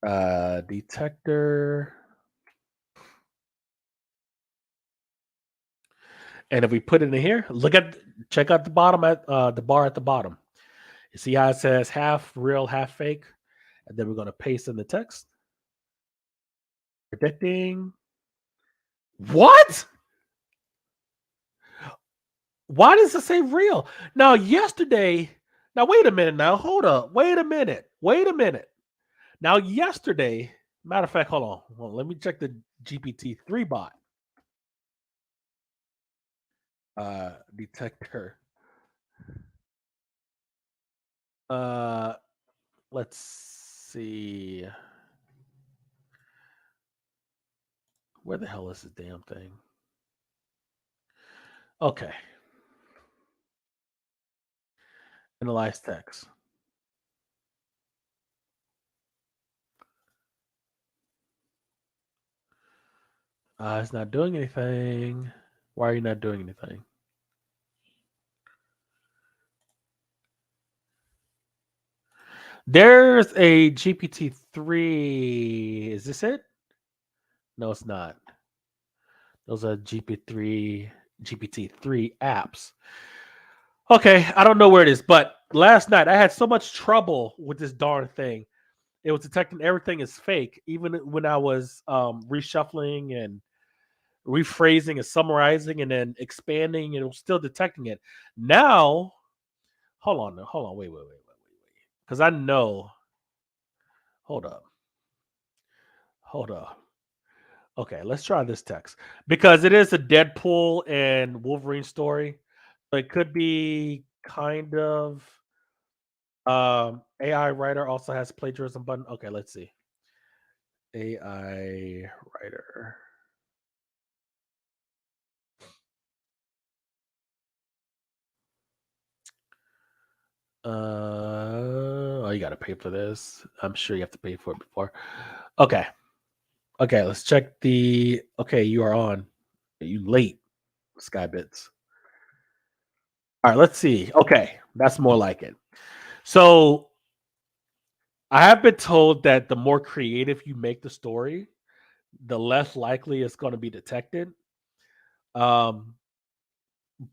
detector, And if we put it in here, check out the bottom at the bar at the bottom. You see how it says half real, half fake? And then we're going to paste in the text. Predicting. What? Why does it say real? Now, yesterday, now wait a minute now. Hold up. Wait a minute. Now, yesterday, matter of fact, hold on. Well, let me check the GPT-3 bot. Detector. Uh let's see. Where the hell is the damn thing? Okay. Analyze text. It's not doing anything. Why are you not doing anything? There's a GPT-3. Is this it? No, it's not. Those are GPT-3 apps. Okay, I don't know where it is, but last night I had so much trouble with this darn thing. It was detecting everything as fake, even when I was reshuffling and rephrasing and summarizing and then expanding, and it was still detecting it. Now, hold on, wait, because I know. Hold up, hold up. Okay, let's try this text because it is a Deadpool and Wolverine story. So it could be kind of AI writer also has plagiarism button. Okay, let's see. AI writer. Oh, you got to pay for this. I'm sure you have to pay for it before. Okay. Okay, let's check the. Okay, you are on. You late, Skybits. All right, let's see. Okay, that's more like it. So I have been told that the more creative you make the story, the less likely it's going to be detected. Um,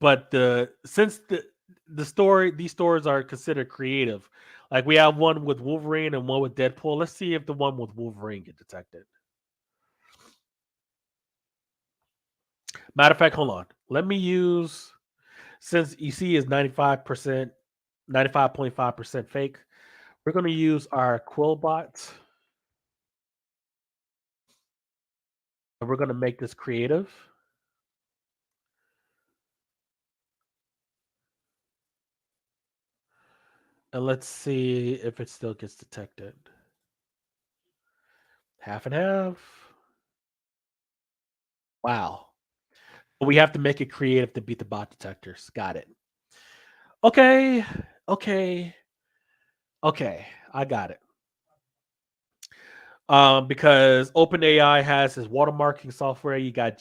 but since these stories are considered creative, like we have one with Wolverine and one with Deadpool. Let's see if the one with Wolverine get detected. Matter of fact, hold on. Let me use since EC is 95%, 95.5% fake. We're going to use our Quillbot and we're going to make this creative. And let's see if it still gets detected. Half and half. Wow. We have to make it creative to beat the bot detectors. Got it. Okay. Okay. Okay. I got it. Because OpenAI has his watermarking software. You got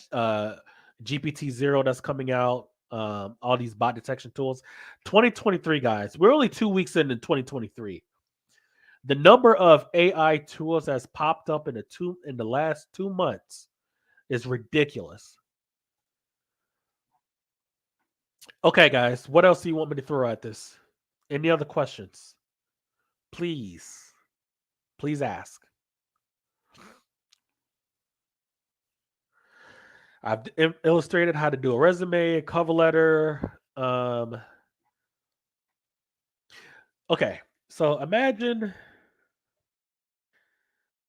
GPT-0 that's coming out. All these bot detection tools. 2023, guys. We're only 2 weeks into 2023. The number of AI tools that's popped up in the last 2 months is ridiculous. Okay, guys. What else do you want me to throw at this? Any other questions? Please. Please ask. I've illustrated how to do a resume, a cover letter. Okay, so imagine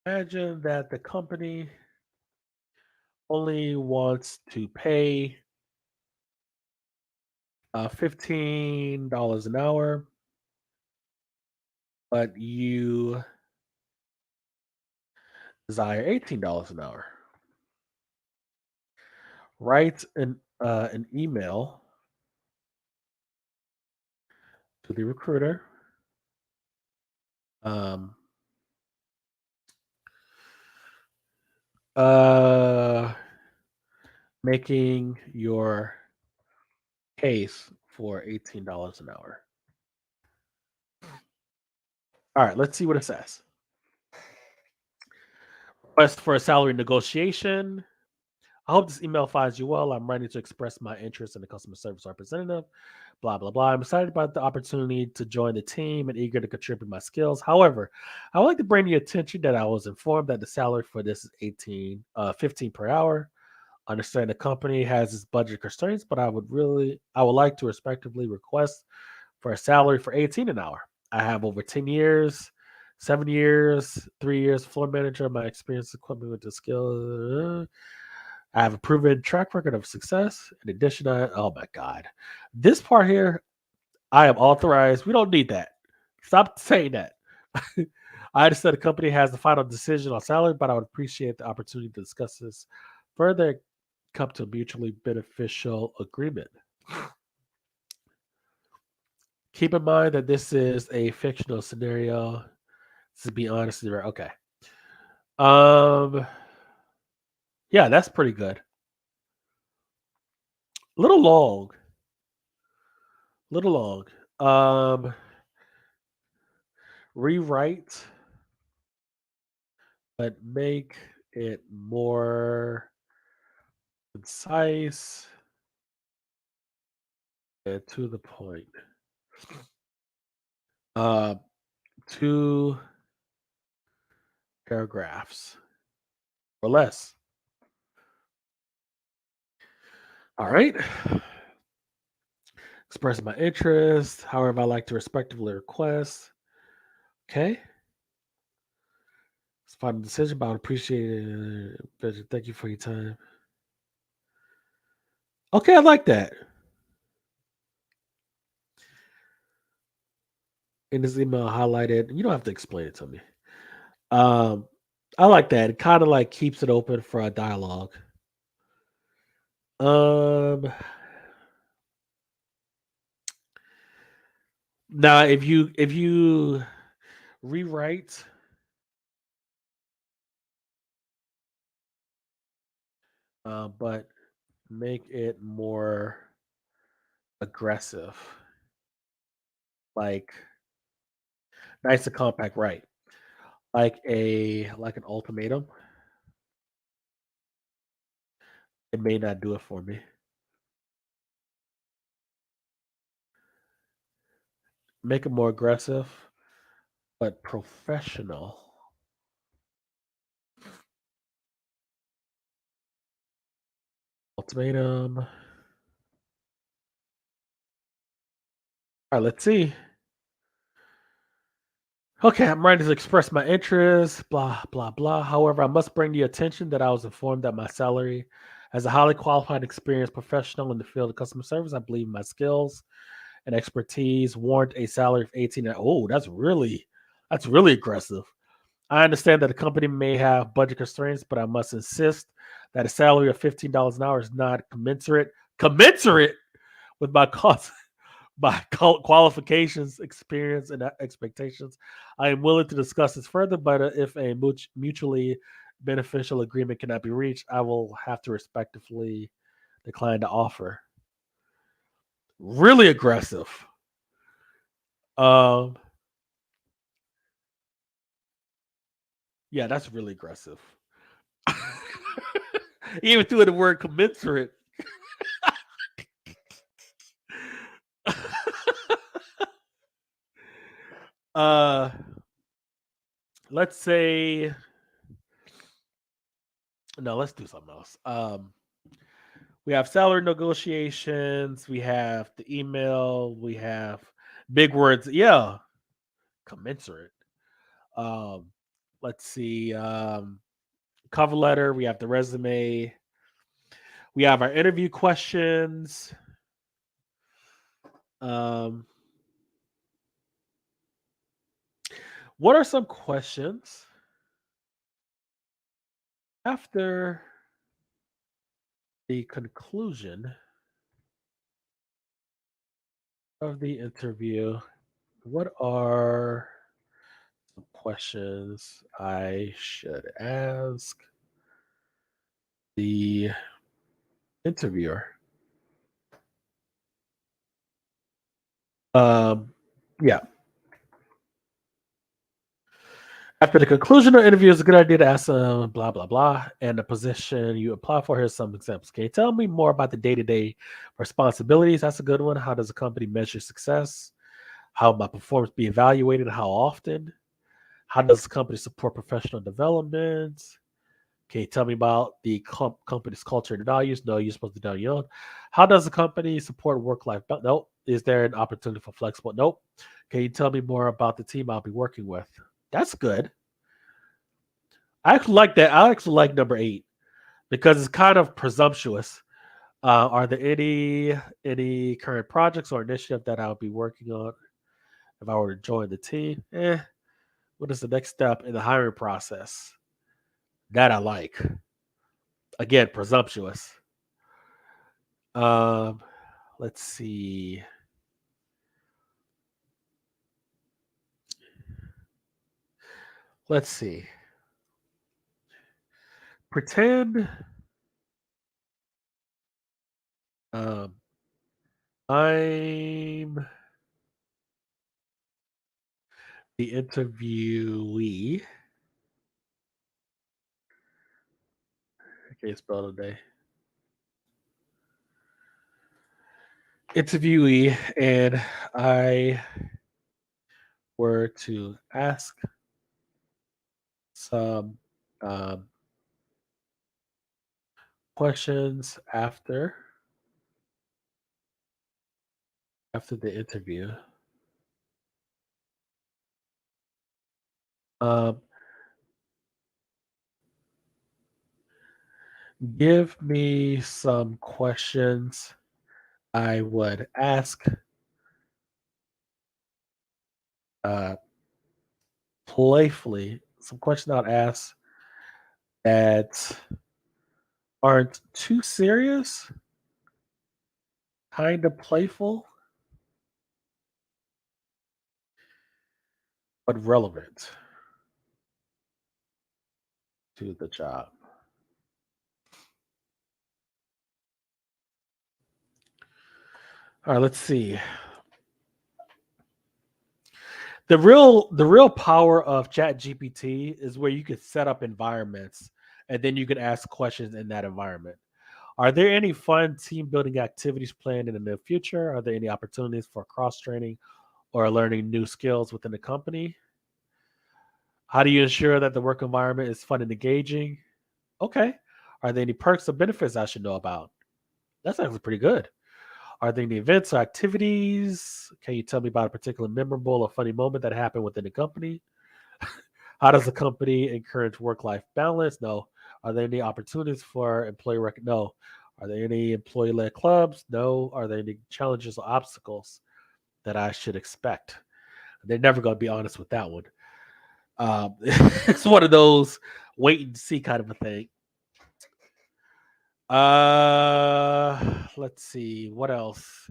that the company only wants to pay $15 an hour, but you desire $18 an hour. Write an email to the recruiter. Um, uh, Making your case for $18 an hour. All right, let's see what it says. Request for a salary negotiation. I hope this email finds you well. I'm ready to express my interest in the customer service representative. Blah, blah, blah. I'm excited about the opportunity to join the team and eager to contribute my skills. However, I would like to bring your attention that I was informed that the salary for this is 15 per hour. I understand the company has its budget constraints, but I would like to respectively request for a salary for 18 an hour. I have over 10 years, 7 years, 3 years floor manager. My experience equipped me with the skill. I have a proven track record of success. In addition, oh my God, this part here, I am authorized. We don't need that. Stop saying that. I understand the company has the final decision on salary, but I would appreciate the opportunity to discuss this further, come to a mutually beneficial agreement. Keep in mind that this is a fictional scenario. To be honest, okay. Um, yeah, that's pretty good. Little long, little long. Rewrite, but make it more concise and to the point. Uh, 2 paragraphs or less. All right. Express my interest. However, I like to respectively request. Okay. It's a final decision, but I would appreciate it. Thank you for your time. Okay, I like that. In this email, highlighted. You don't have to explain it to me. Um, I like that. It kind of like keeps it open for a dialogue. Um, Now if you rewrite, but make it more aggressive, like nice and compact, right? Like an ultimatum. It may not do it for me. Make it more aggressive, but professional. Ultimatum. All right, let's see. Okay, I'm ready to express my interest, blah, blah, blah. However, I must bring to your attention that I was informed that my salary, as a highly qualified, experienced professional in the field of customer service, I believe my skills and expertise warrant a salary of 18. Oh, that's really aggressive. I understand that the company may have budget constraints, but I must insist that a salary of $15 an hour is not commensurate with my cost by qualifications, experience, and expectations. I am willing to discuss this further, but if a mutually beneficial agreement cannot be reached, I will have to respectfully decline to offer. Really aggressive. Um, yeah, that's really aggressive. Even through the word commensurate. uh, let's say no. Let's do something else. We have salary negotiations. We have the email. We have big words. Yeah, commensurate. Um, let's see. Cover letter. We have the resume. We have our interview questions. Um, what are some questions after the conclusion of the interview? What are some questions I should ask the interviewer? Um, yeah. After the conclusion of the interview, it's a good idea to ask blah blah blah, and the position you apply for. Here's some examples. Can you tell me more about the day-to-day responsibilities? That's a good one. How does a company measure success? How my performance be evaluated? How often? How does the company support professional development? Can you tell me about the company's culture and values? No, you're supposed to do it on your own. How does the company support work-life balance? Nope. Is there an opportunity for flexible? Nope. Can you tell me more about the team I'll be working with? That's good. I actually like that. I actually like number 8 because it's kind of presumptuous. Are there any current projects or initiative that I'll be working on if I were to join the team? What is the next step in the hiring process? That I like. Again, presumptuous. Um, let's see. Let's see. Pretend um, I'm the interviewee. Okay, spell today. Interviewee, and I were to ask some um, questions after the interview. Um, give me some questions I would ask uh, playfully. Some questions I'd ask that aren't too serious, kind of playful, but relevant to the job. All right, let's see. The real power of ChatGPT is where you could set up environments and then you could ask questions in that environment. Are there any fun team building activities planned in the near future? Are there any opportunities for cross training or learning new skills within the company? How do you ensure that the work environment is fun and engaging? Okay. Are there any perks or benefits I should know about? That's actually pretty good. Are there any events or activities? Can you tell me about a particular memorable or funny moment that happened within the company? How does the company encourage work-life balance? No. Are there any opportunities for employee No. Are there any employee-led clubs? No. Are there any challenges or obstacles that I should expect? They're never going to be honest with that one. It's one of those wait and see kind of a thing. Let's see what else.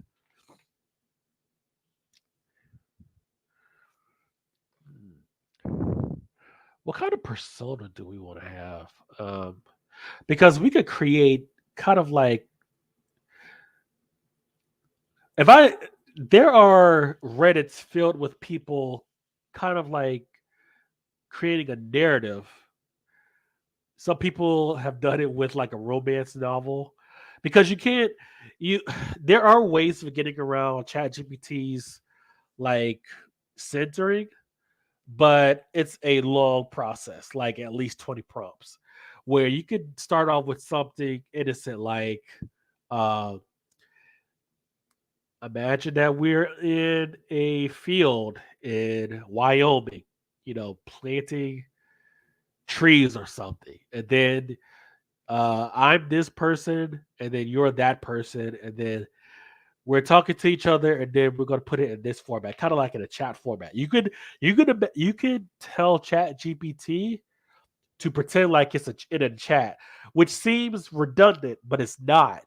What kind of persona do we want to have? Because we could create kind of like if I there are Reddits filled with people kind of like creating a narrative. Some people have done it with like a romance novel because you can't you there are ways of getting around ChatGPT's like centering, but it's a long process, like at least 20 prompts, where you could start off with something innocent like uh imagine that we're in a field in Wyoming, planting trees or something. And then I'm this person, and then you're that person, and then we're talking to each other, and then we're gonna put it in this format, kind of like in a chat format. You could tell Chat GPT to pretend like it's in a chat, which seems redundant, but it's not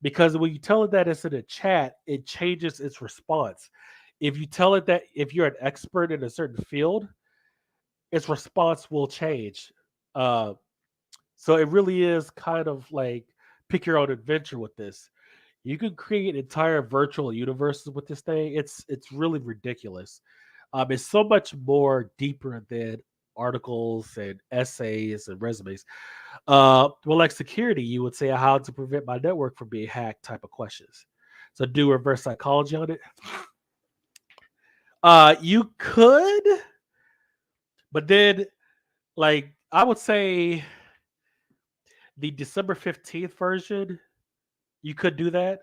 because when you tell it that it's in a chat, it changes its response. If you tell it that if you're an expert in a certain field, its response will change. Uh, so it really is kind of like pick your own adventure with this. You can create entire virtual universes with this thing. It's really ridiculous. It's so much more deeper than articles and essays and resumes. Well, like security, you would say how to prevent my network from being hacked type of questions. So do reverse psychology on it. You could, but then like I would say the December 15th version, you could do that.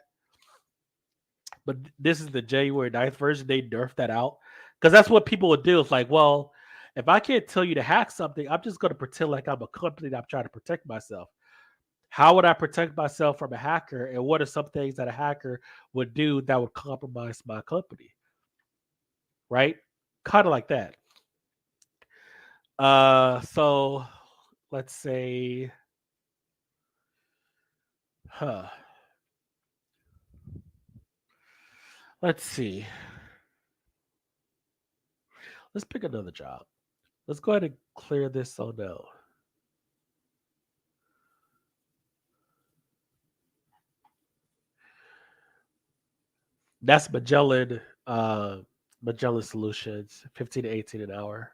But this is the January 9th version. They nerfed that out. Because that's what people would do. It's like, well, if I can't tell you to hack something, I'm just going to pretend like I'm a company that I'm trying to protect myself. How would I protect myself from a hacker? And what are some things that a hacker would do that would compromise my company? Right? Kind of like that. So let's say, huh. Let's see. Let's pick another job. Let's go ahead and clear this. Oh no. That's Magellan Solutions, 15 to 18 an hour.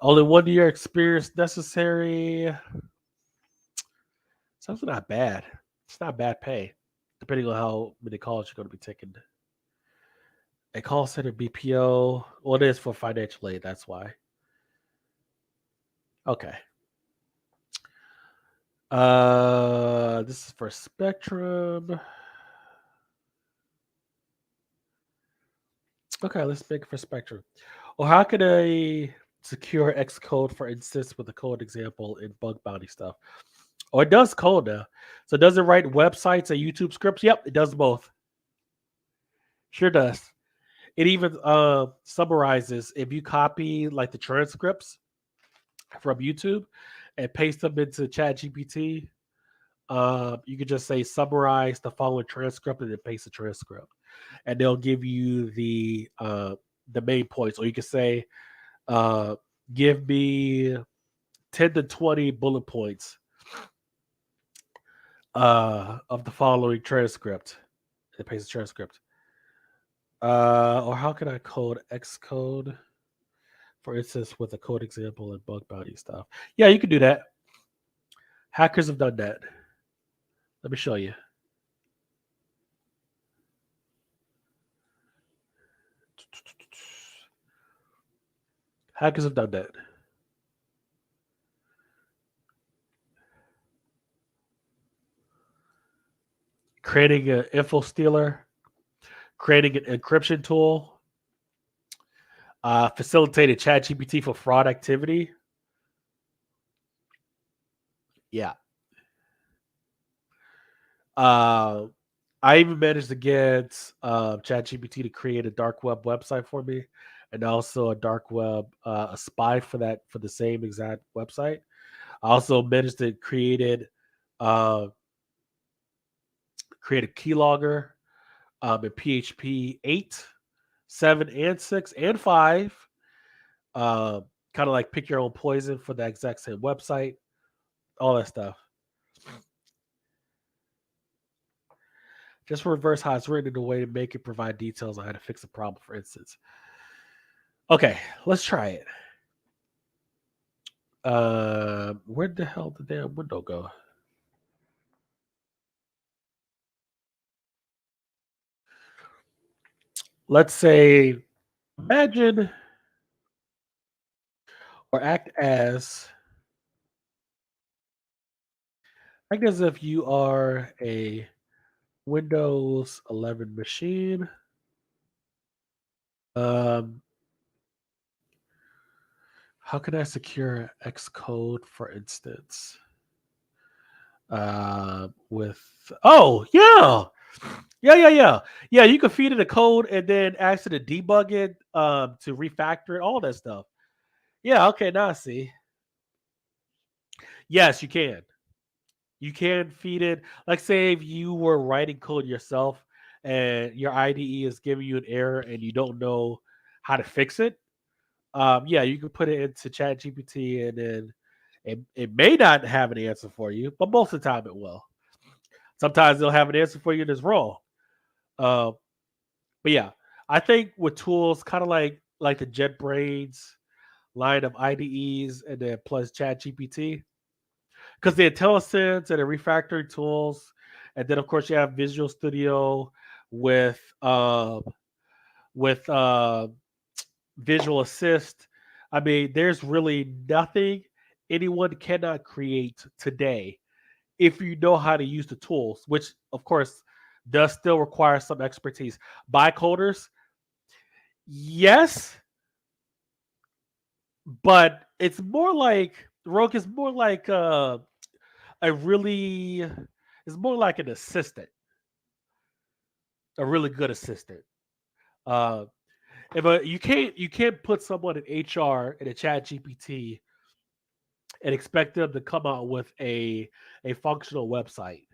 Only 1 year experience necessary. Sounds not bad. It's not bad pay, depending on how many calls you're going to be taking. A call center BPO. Well, it is for financial aid. That's why. Okay. This is for Spectrum. Okay, let's make it for Spectrum. Or how could I secure Xcode, for instance, with a code example in bug bounty stuff? Or it does code now. So does it write websites and YouTube scripts? Yep, it does both. Sure does. It even summarizes if you copy like the transcripts from YouTube and paste them into ChatGPT. You could just say summarize the following transcript and then paste the transcript, and they'll give you the main points. Or you can say, uh, give me 10 to 20 bullet points of the following transcript. And paste the transcript. Or how can I code Xcode, for instance, with a code example and bug bounty stuff? Yeah, you can do that. Hackers have done that. Let me show you. Hackers have done that. Creating an info stealer, creating an encryption tool, facilitated ChatGPT for fraud activity. Yeah. Uh, I even managed to get ChatGPT to create a dark web website for me, and also a dark web a spy for the same exact website. I also managed to uh, create a keylogger in PHP 8, 7, and 6, and 5. Uh, kind of like pick your own poison for the exact same website, all that stuff. Just reverse how it's written in a way to make it provide details on how to fix a problem, for instance. Okay, let's try it. Where the hell did the damn window go? Let's say, imagine or act as if you are a Windows 11 machine. Um, how can I secure Xcode, for instance? With yeah, yeah. You can feed it a code and then ask it to debug it, to refactor it, all that stuff. Yeah, okay, now I see. Yes, you can. You can feed it. Like, say if you were writing code yourself and your IDE is giving you an error and you don't know how to fix it. Yeah, you can put it into ChatGPT and then it may not have an answer for you, but most of the time it will. Sometimes they'll have an answer for you that's wrong. Uh, but yeah, I think with tools, kind of like like the JetBrains line of IDEs, and then plus ChatGPT, because the IntelliSense and the refactoring tools, and then of course you have Visual Studio with with Visual Assist. I mean, there's really nothing anyone cannot create today if you know how to use the tools, which of course does still require some expertise. By coders, yes, but it's more like Rogue is more like a really it's more like an assistant, a really good assistant. Uh, if you can't put someone in HR in a Chat GPT and expect them to come out with a functional website,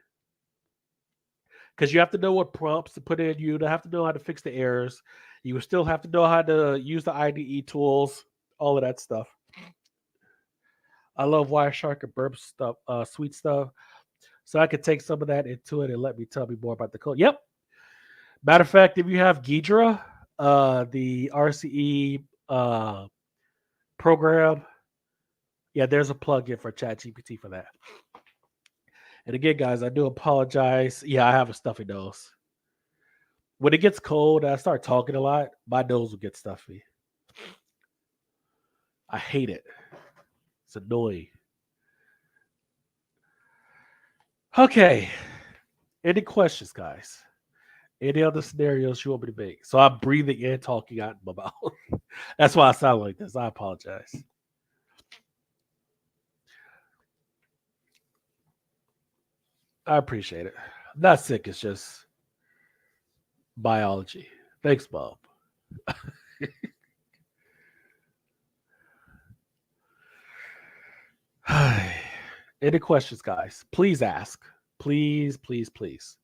because you have to know what prompts to put in. You have to know how to fix the errors. You still have to know how to use the IDE tools, all of that stuff. I love Wireshark and Burp stuff, sweet stuff. So I could take some of that into it and let me tell me more about the code. Yep. Matter of fact, if you have Ghidra, the RCE program, yeah, there's a plugin for ChatGPT for that. And again, guys, I do apologize. Yeah, I have a stuffy nose. When it gets cold and I start talking a lot, my nose will get stuffy. I hate it. It's annoying. Okay. Any questions, guys? Any other scenarios you want me to make? So I'm breathing and talking out in my mouth. That's why I sound like this. I apologize. I appreciate it. I'm not sick. It's just biology. Thanks, Bob. Any questions, guys? Please ask. Please, please, please.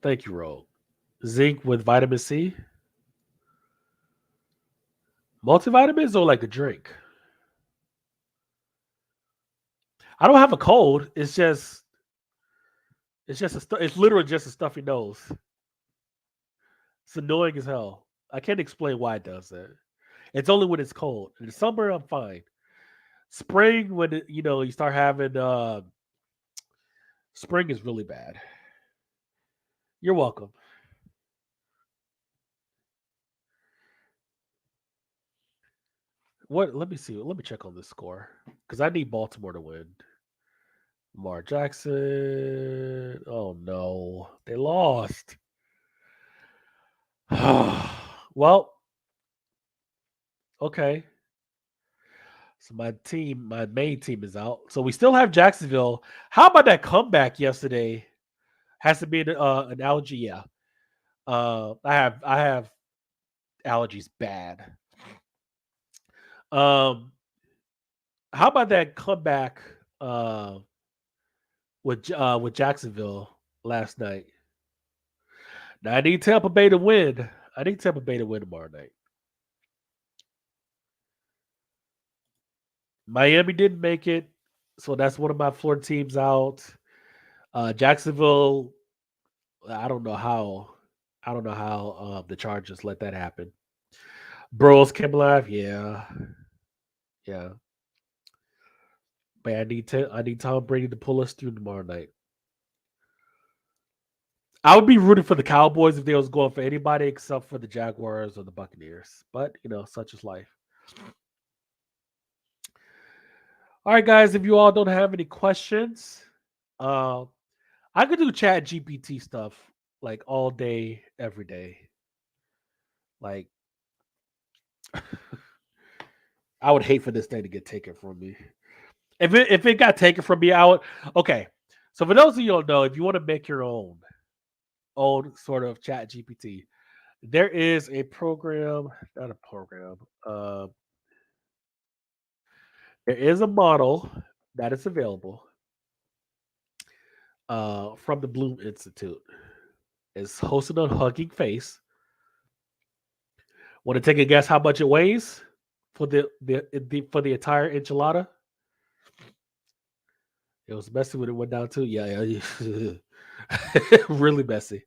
Thank you, Rogue. Zinc with vitamin C. Multivitamins or like a drink? I don't have a cold. It's literally just a stuffy nose. It's annoying as hell. I can't explain why it does that. It's only when it's cold. In the summer, I'm fine. Spring, when you start having spring is really bad. You're welcome. What? Let me see. Let me check on this score because I need Baltimore to win. Lamar Jackson. Oh no, they lost. Well, okay. So my main team is out. So we still have Jacksonville. How about that comeback yesterday? Has to be an allergy. Yeah. I have allergies bad. Um, how about that comeback with Jacksonville last night? Now I need Tampa Bay to win. I need Tampa Bay to win tomorrow night. Miami didn't make it, so that's one of my Florida teams out. Jacksonville, I don't know how. I don't know how the Chargers let that happen. Burrows came alive, yeah, yeah. But I need Tom Brady to pull us through tomorrow night. I would be rooting for the Cowboys if they was going for anybody except for the Jaguars or the Buccaneers. But such is life. All right, guys. If you all don't have any questions, uh, I could do Chat GPT stuff like all day, every day. Like I would hate for this thing to get taken from me. If it got taken from me, I would. Okay. So for those of you who don't know, if you want to make your own sort of Chat GPT, there is a program, not a program. There is a model that is available from the Bloom Institute. It's hosted on Hugging Face. Want to take a guess how much it weighs for the entire enchilada? It was messy when it went down too. Yeah, yeah, really messy.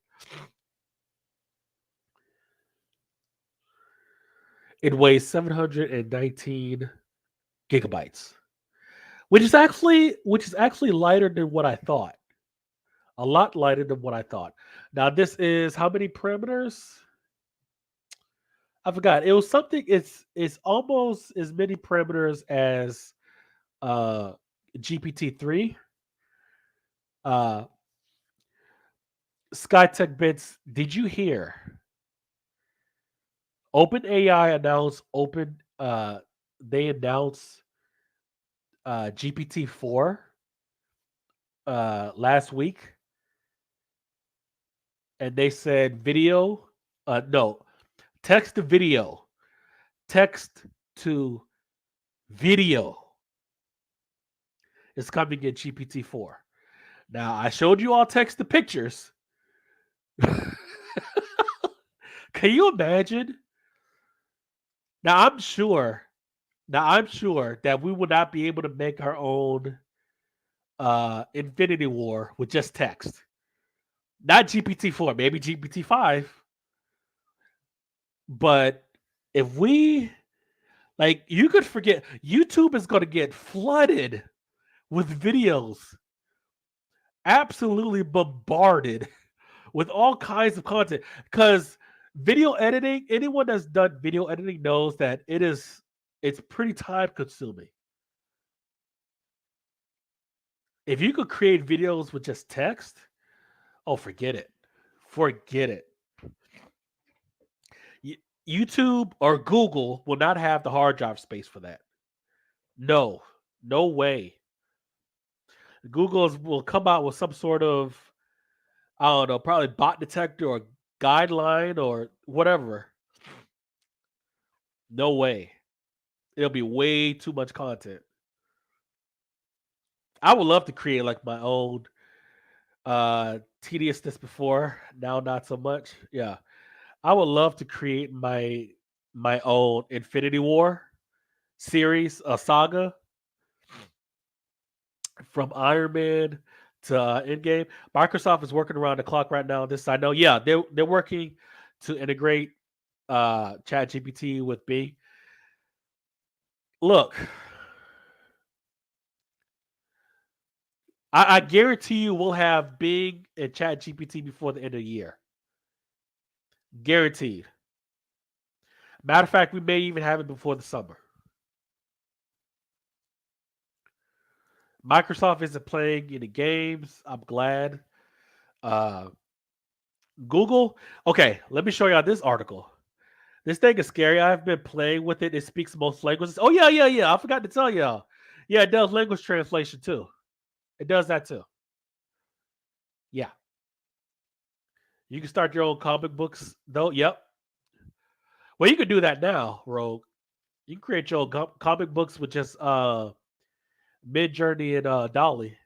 It weighs 719 gigabytes, which is actually lighter than what I thought. A lot lighter than what I thought. Now this is how many parameters? I forgot. It was something. It's almost as many parameters as uh GPT-3. Uh SkyTech Bits. Did you hear? OpenAI announced open. They announced GPT-4 last week, and they said video. No, text to video, text to video is coming in GPT-4. Now I showed you all text to pictures. Can you imagine? Now I'm sure. Now I'm sure that we will not be able to make our own Infinity War with just text. Not GPT-4, maybe GPT-5. But if we like, you could forget YouTube is going to get flooded with videos, absolutely bombarded with all kinds of content. Because video editing, anyone that's done video editing knows that it's pretty time consuming. If you could create videos with just text, oh, forget it. Forget it. YouTube or Google will not have the hard drive space for that. No, no way. Google will come out with some sort of, I don't know, probably bot detector or guideline or whatever. No way. It'll be way too much content. I would love to create like my own tediousness before, now not so much. Yeah. I would love to create my own Infinity War series, a saga from Iron Man to Endgame. Microsoft is working around the clock right now. This I know. Yeah, they're working to integrate ChatGPT with Bing. Look, I guarantee you we'll have Bing and ChatGPT before the end of the year. Guaranteed. Matter of fact, we may even have it before the summer. Microsoft isn't playing any games. I'm glad. Uh, Google. Okay, let me show y'all this article. This thing is scary. I've been playing with it. It speaks most languages. Oh yeah, yeah, yeah. I forgot to tell y'all. Yeah, it does language translation too. It does that too. Yeah, you can start your own comic books though. Yep. Well, you can do that now, Rogue. You can create your own comic books with just Mid Journey and Dolly.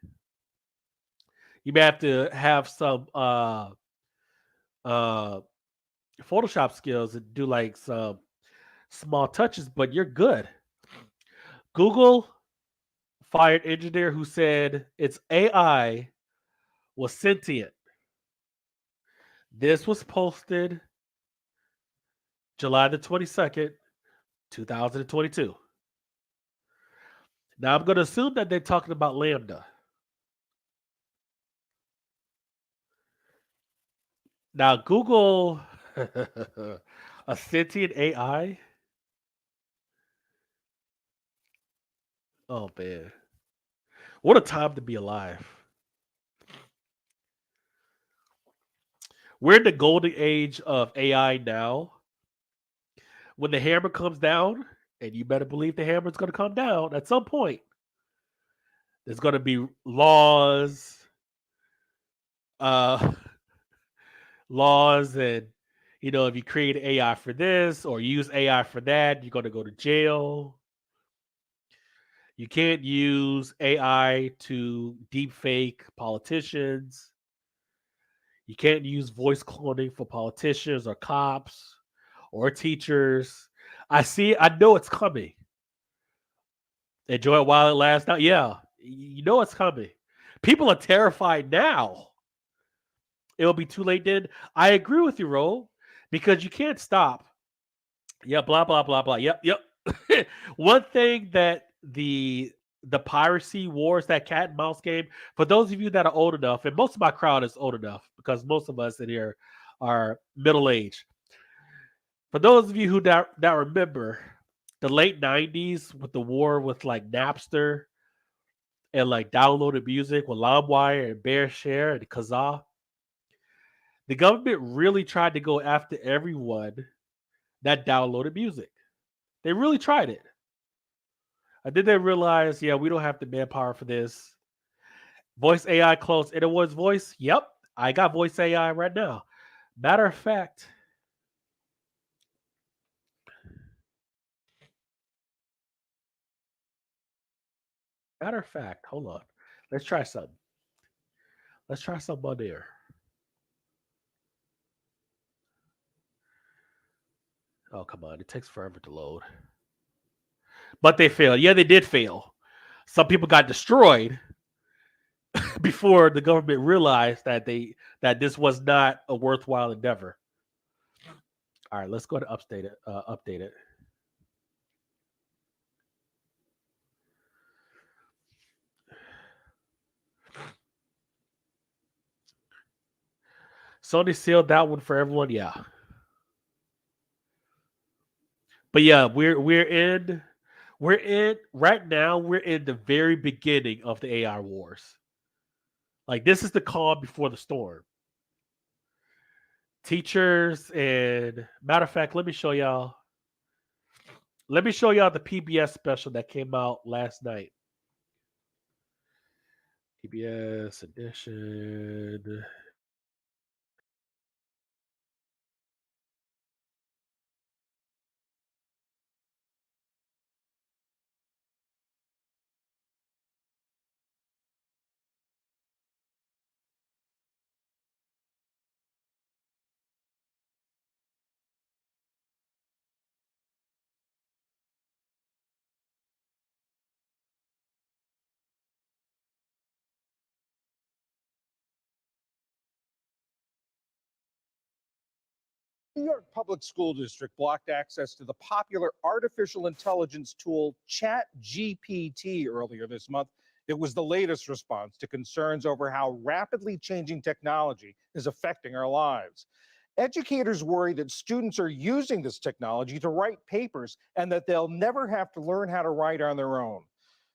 You may have to have some uh Photoshop skills and do like some small touches, but you're good. Google fired engineer who said its AI was sentient. This was posted July the 22nd, 2022. Now I'm going to assume that they're talking about Lambda. Now, Google, a sentient AI. Oh, man. What a time to be alive. We're in the golden age of AI now. When the hammer comes down, and you better believe the hammer is going to come down at some point, there's going to be laws, uh, laws, and if you create AI for this or use AI for that, you're going to go to jail. You can't use AI to deep fake politicians. You can't use voice cloning for politicians or cops or teachers. I know it's coming. Enjoy it while it lasts. Now, yeah, you know it's coming. People are terrified now. It'll be too late then. I agree with you, Ro, because you can't stop Yeah, blah blah blah blah. Yep, yep. One thing that the piracy wars, that cat and mouse game, for those of you that are old enough, and most of my crowd is old enough because most of us in here are middle aged. For those of you who that remember the late '90s with the war with like Napster and like downloaded music with LimeWire and BearShare and Kazaa, the government really tried to go after everyone that downloaded music. They really tried it. I did they realize, yeah, we don't have the manpower for this. Voice AI close. And it was voice. Yep, I got voice AI right now. Matter of fact, hold on. Let's try something. Let's try something on there. Oh, come on. It takes forever to load. But they failed. Yeah, they did fail. Some people got destroyed before the government realized that this was not a worthwhile endeavor. All right, let's go to update it. Update it. Sony sealed that one for everyone. Yeah, but yeah, we're in right now. We're in the very beginning of the AI wars. Like this is the calm before the storm. Teachers and matter of fact, let me show y'all. Let me show y'all the PBS special that came out last night. PBS edition.
New York Public School District blocked access to the popular artificial intelligence tool ChatGPT earlier this month. It was the latest response to concerns over how rapidly changing technology is affecting our lives. Educators worry that students are using this technology to write papers and that they'll never have to learn how to write on their own.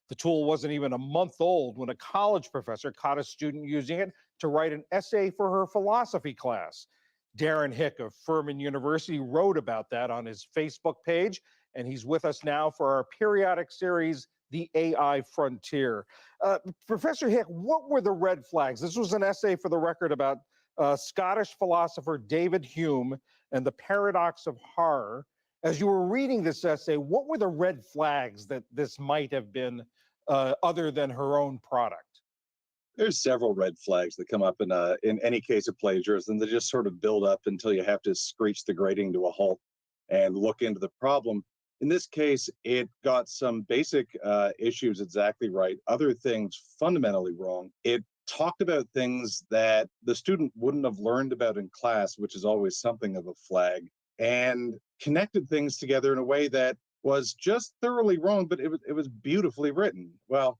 The tool wasn't even a month old when a college professor caught a student using it to write an essay for her philosophy class. Darren Hick of Furman University wrote about that on his Facebook page, and he's with us now for our periodic series, The AI Frontier. Professor Hick, what were the red flags? This was an essay for the record about Scottish philosopher David Hume and the paradox of horror. As you were reading this essay, what were the red flags that this might have been other than her own product?
There's several red flags that come up in any case of plagiarism. They just sort of build up until you have to screech the grating to a halt and look into the problem. In this case, it got some basic issues exactly right, other things fundamentally wrong. It talked about things that the student wouldn't have learned about in class, which is always something of a flag, and connected things together in a way that was just thoroughly wrong, but it was beautifully written. Well,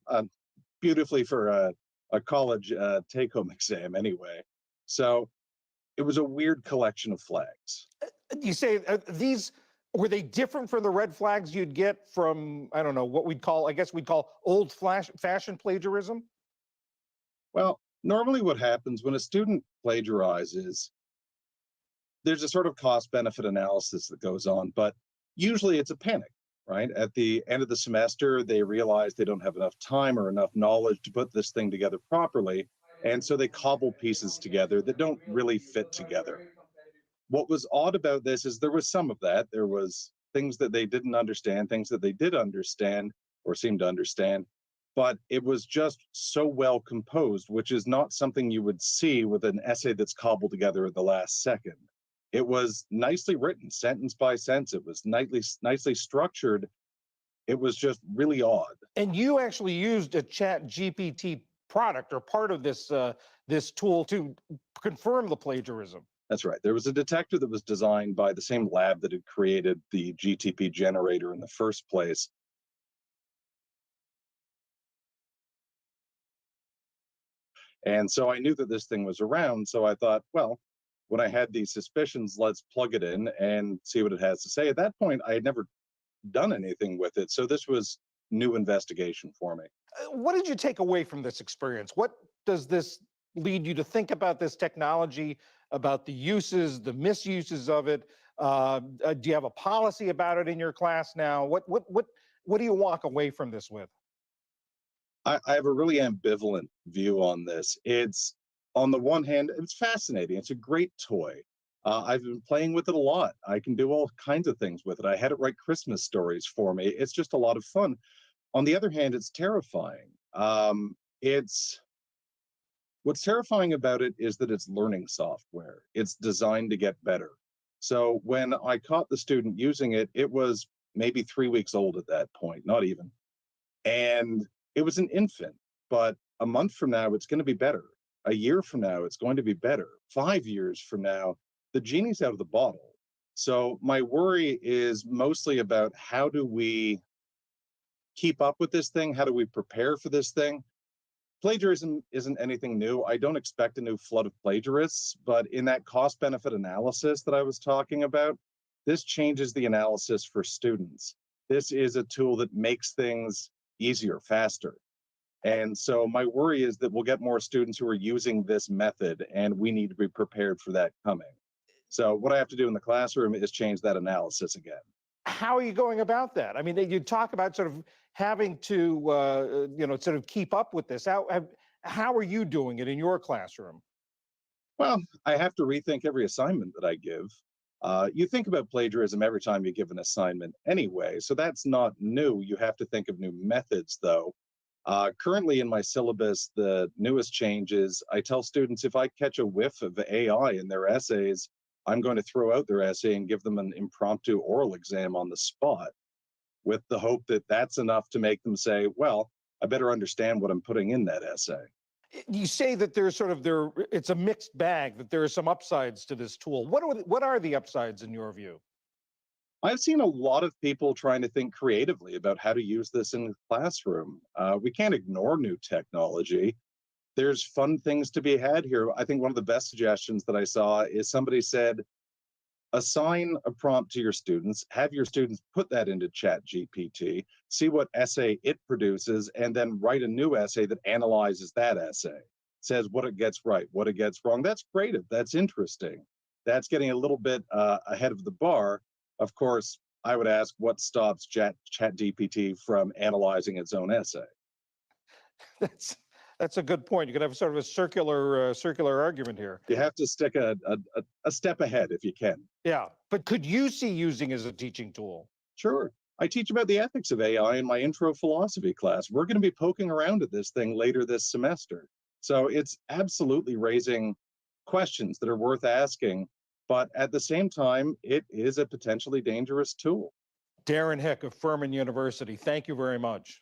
beautifully for a college take-home exam anyway. So it was a weird collection of flags.
You say these were they different from the red flags you'd get from, I don't know, what we'd call, I guess we'd call old fashioned plagiarism?
Well, normally what happens when a student plagiarizes, there's a sort of cost benefit analysis that goes on, but usually it's a panic, right? At the end of the semester, they realize they don't have enough time or enough knowledge to put this thing together properly. And so they cobble pieces together that don't really fit together. What was odd about this is there was some of that. There was things that they didn't understand, things that they did understand or seemed to understand, but it was just so well composed, which is not something you would see with an essay that's cobbled together at the last second. It was nicely written, sentence by sentence. It was nicely structured. It was just really odd.
And you actually used a Chat GPT product or part of this this tool to confirm the plagiarism.
That's right. There was a detector that was designed by the same lab that had created the GTP generator in the first place. And so I knew that this thing was around. So I thought, well, when I had these suspicions, let's plug it in and see what it has to say. At that point, I had never done anything with it. So this was new investigation for me.
What did you take away from this experience? What does this lead you to think about this technology, about the uses, the misuses of it? Do you have a policy about it in your class now? What do you walk away from this with?
I have a really ambivalent view on this. It's on the one hand, it's fascinating. It's a great toy. I've been playing with it a lot. I can do all kinds of things with it. I had it write Christmas stories for me. It's just a lot of fun. On the other hand, it's terrifying. It's What's terrifying about it is that it's learning software. It's designed to get better. So when I caught the student using it, it was maybe 3 weeks old at that point, not even. And it was an infant, but a month from now, it's going to be better. A year from now, it's going to be better. 5 years from now, the genie's out of the bottle. So my worry is mostly about how do we keep up with this thing? How do we prepare for this thing? Plagiarism isn't anything new. I don't expect a new flood of plagiarists, but in that cost benefit analysis that I was talking about, this changes the analysis for students. This is a tool that makes things easier, faster. And so my worry is that we'll get more students who are using this method, and we need to be prepared for that coming. So what I have to do in the classroom is change that analysis again.
How are you going about that? I mean, you talk about sort of having to, sort of keep up with this. How are you doing it in your classroom?
Well, I have to rethink every assignment that I give. You think about plagiarism every time you give an assignment anyway, so that's not new. You have to think of new methods, though. Currently in my syllabus, the newest change is I tell students if I catch a whiff of AI in their essays, I'm going to throw out their essay and give them an impromptu oral exam on the spot with the hope that that's enough to make them say, well, I better understand what I'm putting in that essay.
You say that there's sort of it's a mixed bag, that there are some upsides to this tool. What are the upsides in your view?
I've seen a lot of people trying to think creatively about how to use this in the classroom. We can't ignore new technology. There's fun things to be had here. I think one of the best suggestions that I saw is somebody said, assign a prompt to your students, have your students put that into ChatGPT, see what essay it produces, and then write a new essay that analyzes that essay, says what it gets right, what it gets wrong. That's creative. That's interesting. That's getting a little bit ahead of the bar. Of course, I would ask what stops ChatGPT from analyzing its own essay.
That's that's a good point. You could have sort of a circular argument here.
You have to stick a step ahead if you can.
Yeah, but could you see using as a teaching tool?
Sure. I teach about the ethics of AI in my intro philosophy class. We're going to be poking around at this thing later this semester. So it's absolutely raising questions that are worth asking. But at the same time, it is a potentially dangerous tool.
Darren Hick of Furman University, thank you very much.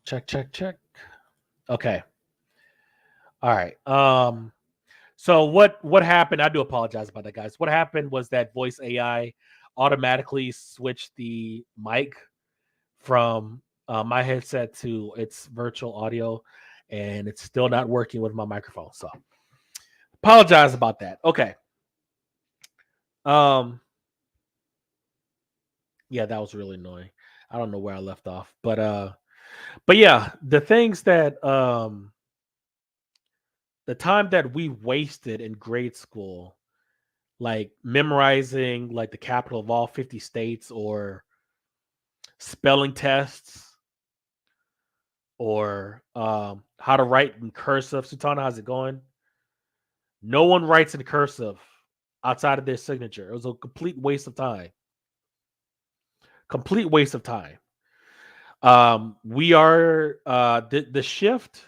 Check, check, check. Okay. All right. So what happened? I do apologize about that, guys. What happened was that voice AI automatically switched the mic from my headset to its virtual audio, and it's still not working with my microphone. So apologize about that. Okay. Um. Yeah, that was really annoying. I don't know where I left off, but yeah, the things that the time that we wasted in grade school, like memorizing like the capital of all 50 states or spelling tests or how to write in cursive. Sutana, how's it going? No one writes in cursive outside of their signature. It was a complete waste of time. Complete waste of time. We are the shift.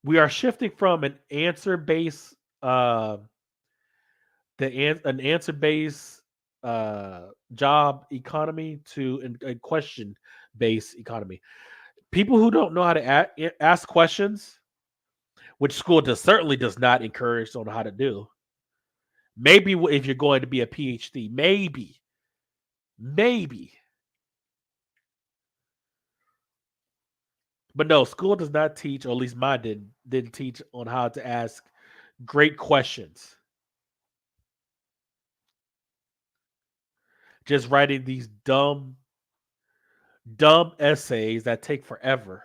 We are shifting from an answer based an answer based job economy to a question based economy. People who don't know how to ask questions, which school certainly does not encourage on how to do. Maybe if you're going to be a PhD, maybe, but no, school does not teach, or at least mine didn't teach on how to ask great questions. Just writing these dumb essays that take forever.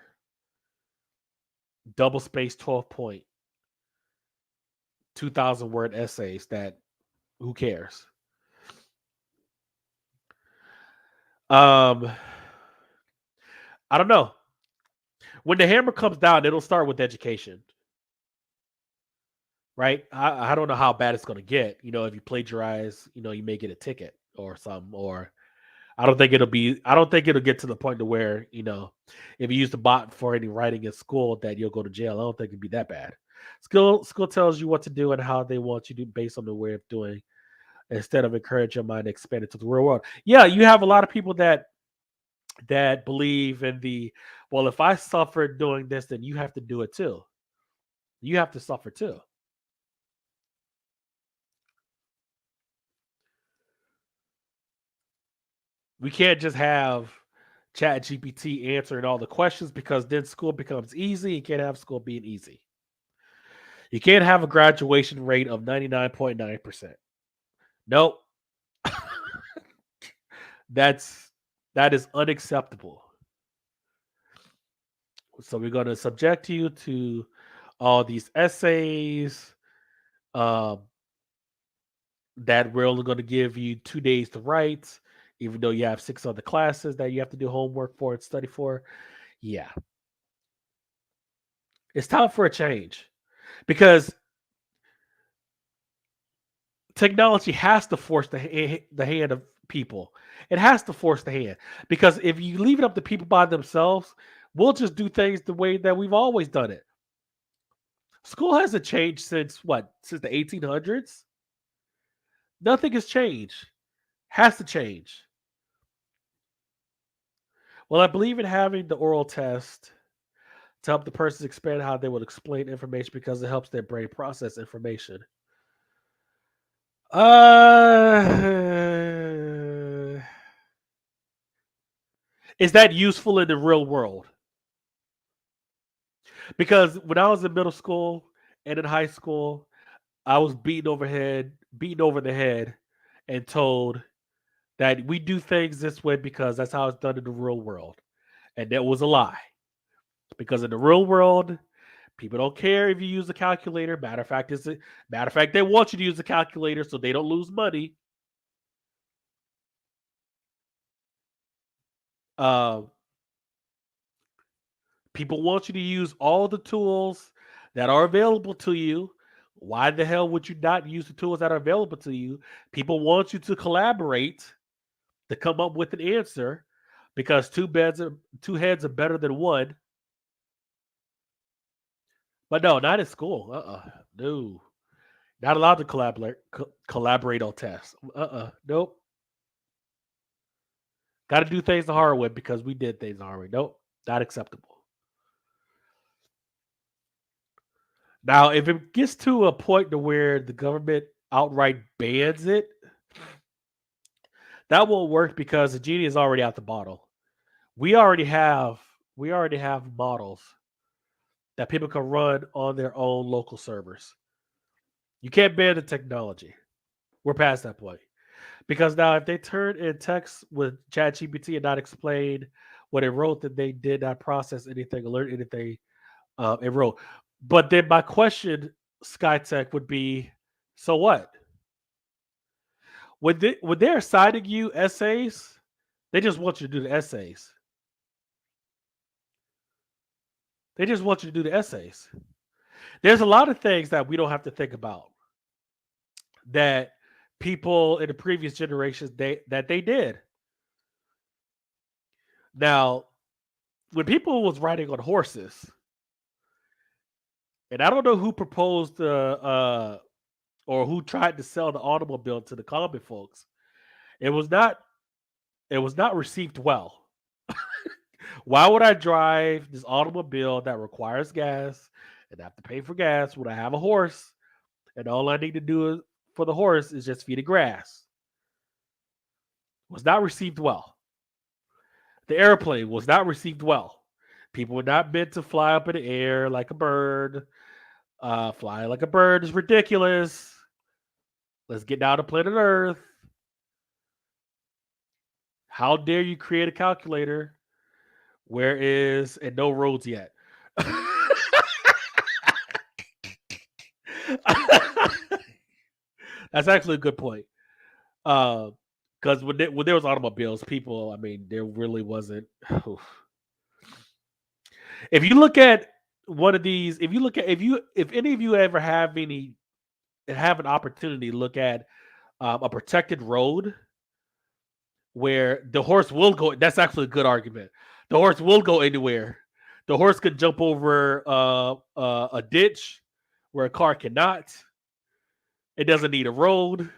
Double space 12 point 2,000 word essays that who cares? Um I don't know. When the hammer comes down, it'll start with education, right? I don't know how bad it's going to get. If you plagiarize, you may get a ticket or something. Or I don't think it'll be. I don't think it'll get to the point to where if you use the bot for any writing in school, that you'll go to jail. I don't think it'd be that bad. School tells you what to do and how they want you to based on the way of doing, instead of encourage your mind to expand it to the real world. Yeah, you have a lot of people that believe in the, well, if I suffered doing this, then you have to do it too. You have to suffer too. We can't just have Chat GPT answering all the questions, because then school becomes easy. You can't have school being easy. You can't have a graduation rate of 99.9%. Nope. That is unacceptable. So we're going to subject you to all these essays, um, that we're only going to give you 2 days to write, even though you have 6 other classes that you have to do homework for and study for. Yeah, it's time for a change, because technology has to force the hand of people. It has to force the hand, because if you leave it up to people by themselves, we'll just do things the way that we've always done it. School hasn't changed since what? Since the 1800s? Nothing has changed. Has to change. Well, I believe in having the oral test to help the person expand how they would explain information, because it helps their brain process information. Is that useful in the real world? Because when I was in middle school and in high school, I was beaten over the head, and told that we do things this way because that's how it's done in the real world. And that was a lie. Because in the real world, people don't care if you use a calculator. Matter of fact, they want you to use a calculator so they don't lose money. Uh, People want you to use all the tools that are available to you. Why the hell would you not use the tools that are available to you? People want you to collaborate to come up with an answer, because two heads are better than one. But no, not at school. No, not allowed to collaborate on tests. Nope. Got to do things the hard way, because we did things the hard way. Nope. Not acceptable. Now, if it gets to a point to where the government outright bans it, that won't work because the genie is already out the bottle. We already have we already have models that people can run on their own local servers. You can't ban the technology. We're past that point. Because now if they turn in text with ChatGPT and not explain what it wrote, then they did not process anything, alert anything it wrote. But then my question, SkyTech, would be, so what? When they're assigning you essays, they just want you to do the essays. They just want you to do the essays. There's a lot of things that we don't have to think about that people in the previous generations they did. Now, when people was riding on horses, and I don't know who proposed or who tried to sell the automobile to the common folks, it was not it was not received well. Why would I drive this automobile that requires gas and have to pay for gas when I have a horse and all I need to do for the horse is just feed it grass? Was not received well. The airplane was not received well. People were not meant to fly up in the air like a bird. Flying like a bird is ridiculous. Let's get down to planet Earth. How dare you create a calculator where is and no roads yet? That's actually a good point. Because when there was automobiles, people, I mean, there really wasn't. If you look at one of these, if any of you ever have an opportunity to look at a protected road where the horse will go, that's actually a good argument. The horse will go anywhere. The horse could jump over a ditch where a car cannot. It doesn't need a road.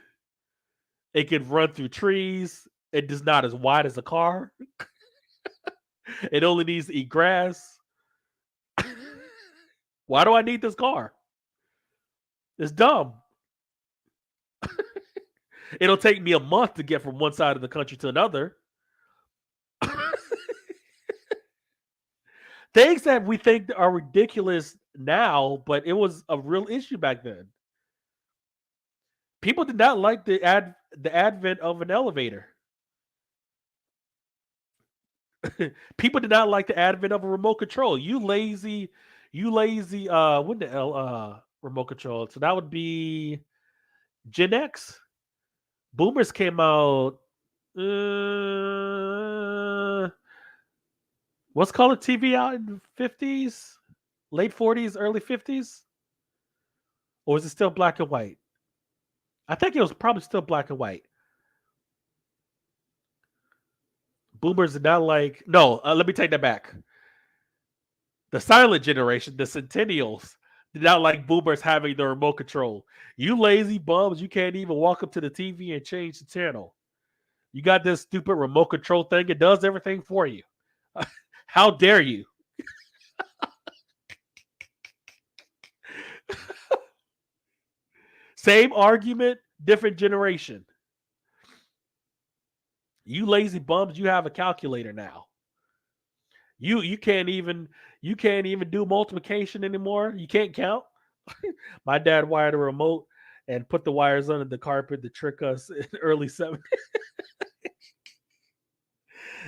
It can run through trees. It is not as wide as a car. It only needs to eat grass. Why do I need this car? It's dumb. It'll take me a month to get from one side of the country to another. Things that we think are ridiculous now, but it was a real issue back then. People did not like the advent of an elevator. People did not like the advent of a remote control. You lazy what the L remote control. So that would be Gen X. Boomers came out what's color TV out in the 50s? Late 40s, early 50s? Or is it still black and white? I think it was probably still black and white. Boomers did not like. No, let me take that back. The silent generation, the centennials, did not like boomers having the remote control. You lazy bums, you can't even walk up to the TV and change the channel. You got this stupid remote control thing. It does everything for you. How dare you? Same argument, different generation. You lazy bums, you have a calculator now. You can't even do multiplication anymore. You can't count. My dad wired a remote and put the wires under the carpet to trick us in the early 70s.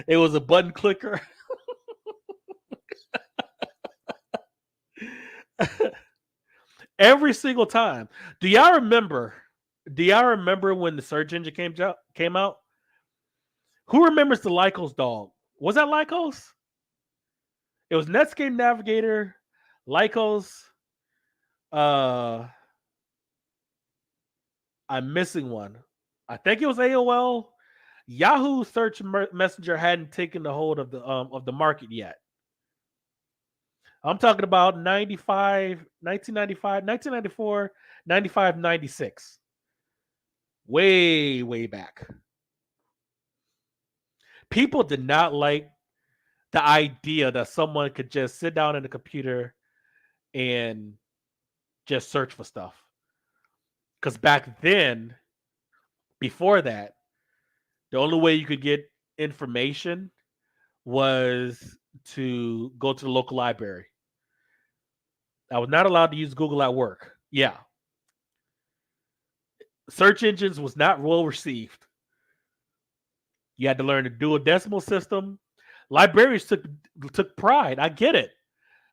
It was a button clicker. Every single time. Do y'all remember when the search engine came out? Who remembers the Lycos dog? Was that Lycos? It was Netscape Navigator, Lycos. I'm missing one. I think it was AOL. Yahoo Search Messenger hadn't taken the hold of the market yet. I'm talking about 95, 1995, 1994, 95, 96. Way, way back. People did not like the idea that someone could just sit down in a computer and just search for stuff. Because back then, before that, the only way you could get information was to go to the local library. I was not allowed to use Google at work. Yeah. Search engines was not well received. You had to learn to do a decimal system. Librarians took pride. I get it.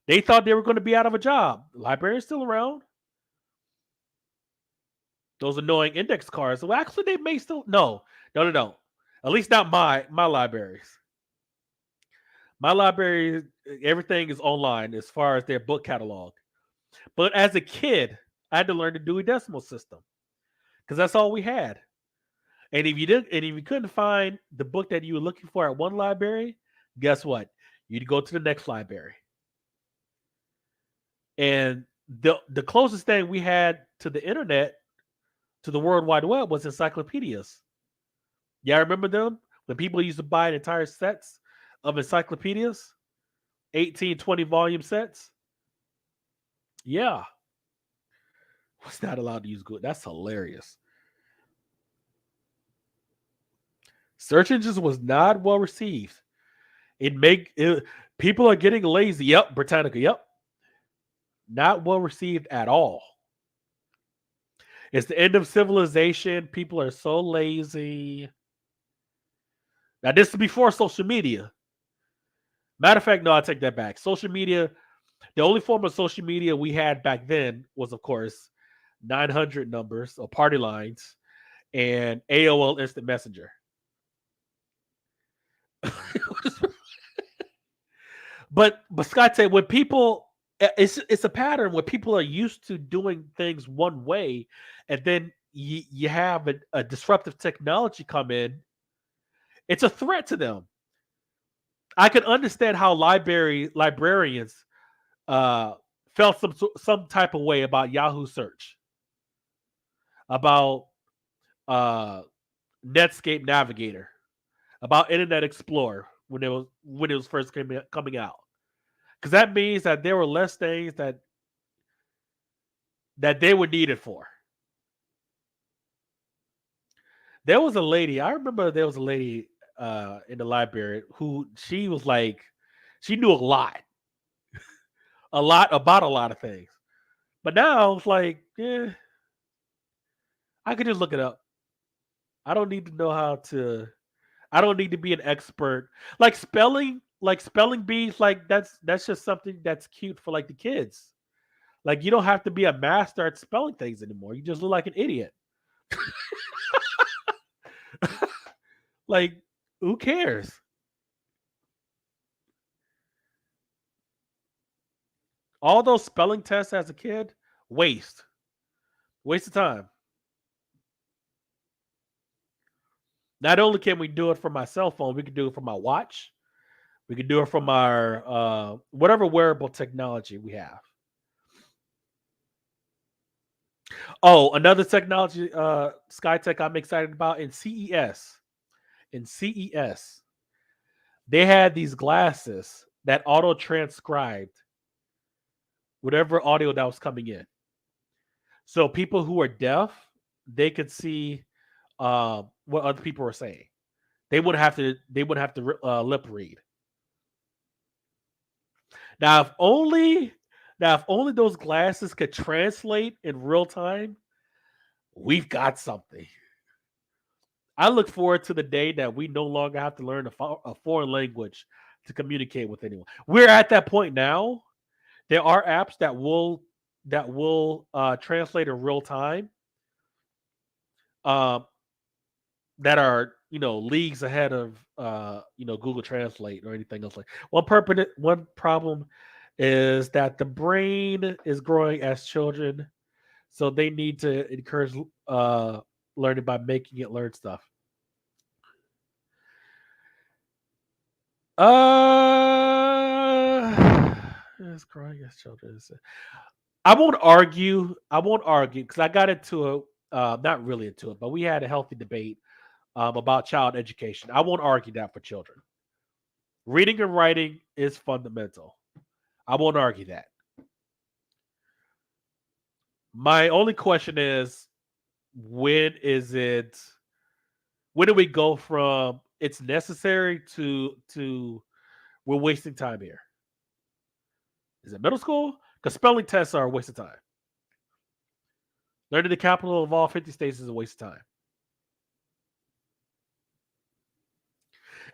They thought they were going to be out of a job. Librarians still around. Those annoying index cards. Well, actually, they may still no. At least not my libraries. My library, everything is online as far as their book catalog. But as a kid, I had to learn the Dewey Decimal System because that's all we had. And if you couldn't find the book that you were looking for at one library, guess what? You'd go to the next library. And the closest thing we had to the internet, to the World Wide Web, was encyclopedias. Yeah, I remember them when people used to buy entire sets of encyclopedias, 18, 20 volume sets. Yeah. Was not allowed to use Google. That's hilarious. Search engines was not well received. People are getting lazy. Yep, Britannica. Yep. Not well received at all. It's the end of civilization. People are so lazy. Now, this is before social media. Matter of fact, no, I take that back. Social media, the only form of social media we had back then was, of course, 900 numbers or party lines and AOL Instant Messenger. but Scott said when people, it's a pattern where people are used to doing things one way, and then you have a disruptive technology come in. It's a threat to them. I can understand how librarians felt some type of way about Yahoo search, about Netscape Navigator, about Internet Explorer when it was first coming out, because that means that there were less things that they were needed for. There was a lady. I remember there was a lady in the library who she was like, she knew a lot about a lot of things. But now it's like, I could just look it up. I don't need to know how to. I don't need to be an expert. Like spelling bees. Like that's just something that's cute for like the kids. Like you don't have to be a master at spelling things anymore. You just look like an idiot. Like, who cares? All those spelling tests as a kid, waste of time. Not only can we do it from my cell phone, we can do it from my watch. We can do it from our whatever wearable technology we have. Oh, another technology, SkyTech, I'm excited about in CES. In CES, they had these glasses that auto transcribed whatever audio that was coming in. So people who are deaf, they could see what other people were saying. They wouldn't have to. They wouldn't have to lip read. Now, if only those glasses could translate in real time, we've got something. I look forward to the day that we no longer have to learn a foreign language to communicate with anyone. We're at that point now. There are apps that will translate in real time. Um, that are leagues ahead of Google Translate or anything else. Like one problem is that the brain is growing as children, so they need to encourage learning by making it learn stuff. It's growing as children. I won't argue. Because I got into it, not really into it, but we had a healthy debate about child education. I won't argue that for children. Reading and writing is fundamental. I won't argue that. My only question is, when is it? When do we go from it's necessary to we're wasting time here? Is it middle school? Because spelling tests are a waste of time. Learning the capital of all 50 states is a waste of time.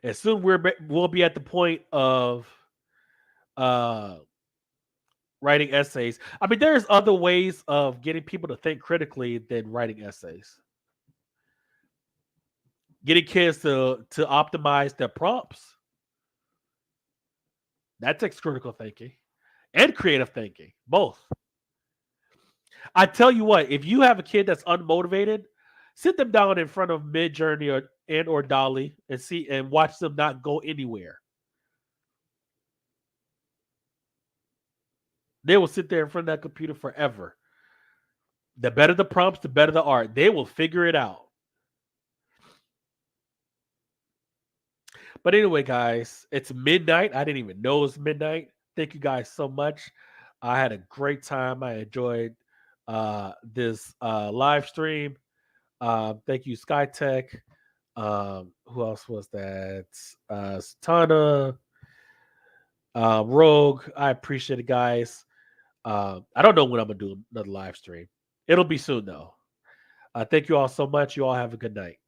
And soon we'll be at the point of uh, writing essays. I mean, there's other ways of getting people to think critically than writing essays. Getting kids to optimize their prompts. That takes critical thinking and creative thinking, both. I tell you what, if you have a kid that's unmotivated, sit them down in front of Midjourney or Dolly and watch them not go anywhere. They will sit there in front of that computer forever. The better the prompts, the better the art. They will figure it out. But anyway, guys, it's midnight. I didn't even know it was midnight. Thank you guys so much. I had a great time. I enjoyed this live stream. Thank you, SkyTech. Who else was that? Satana, Rogue. I appreciate it, guys. I don't know when I'm gonna do another live stream. It'll be soon though. Thank you all so much. You all have a good night.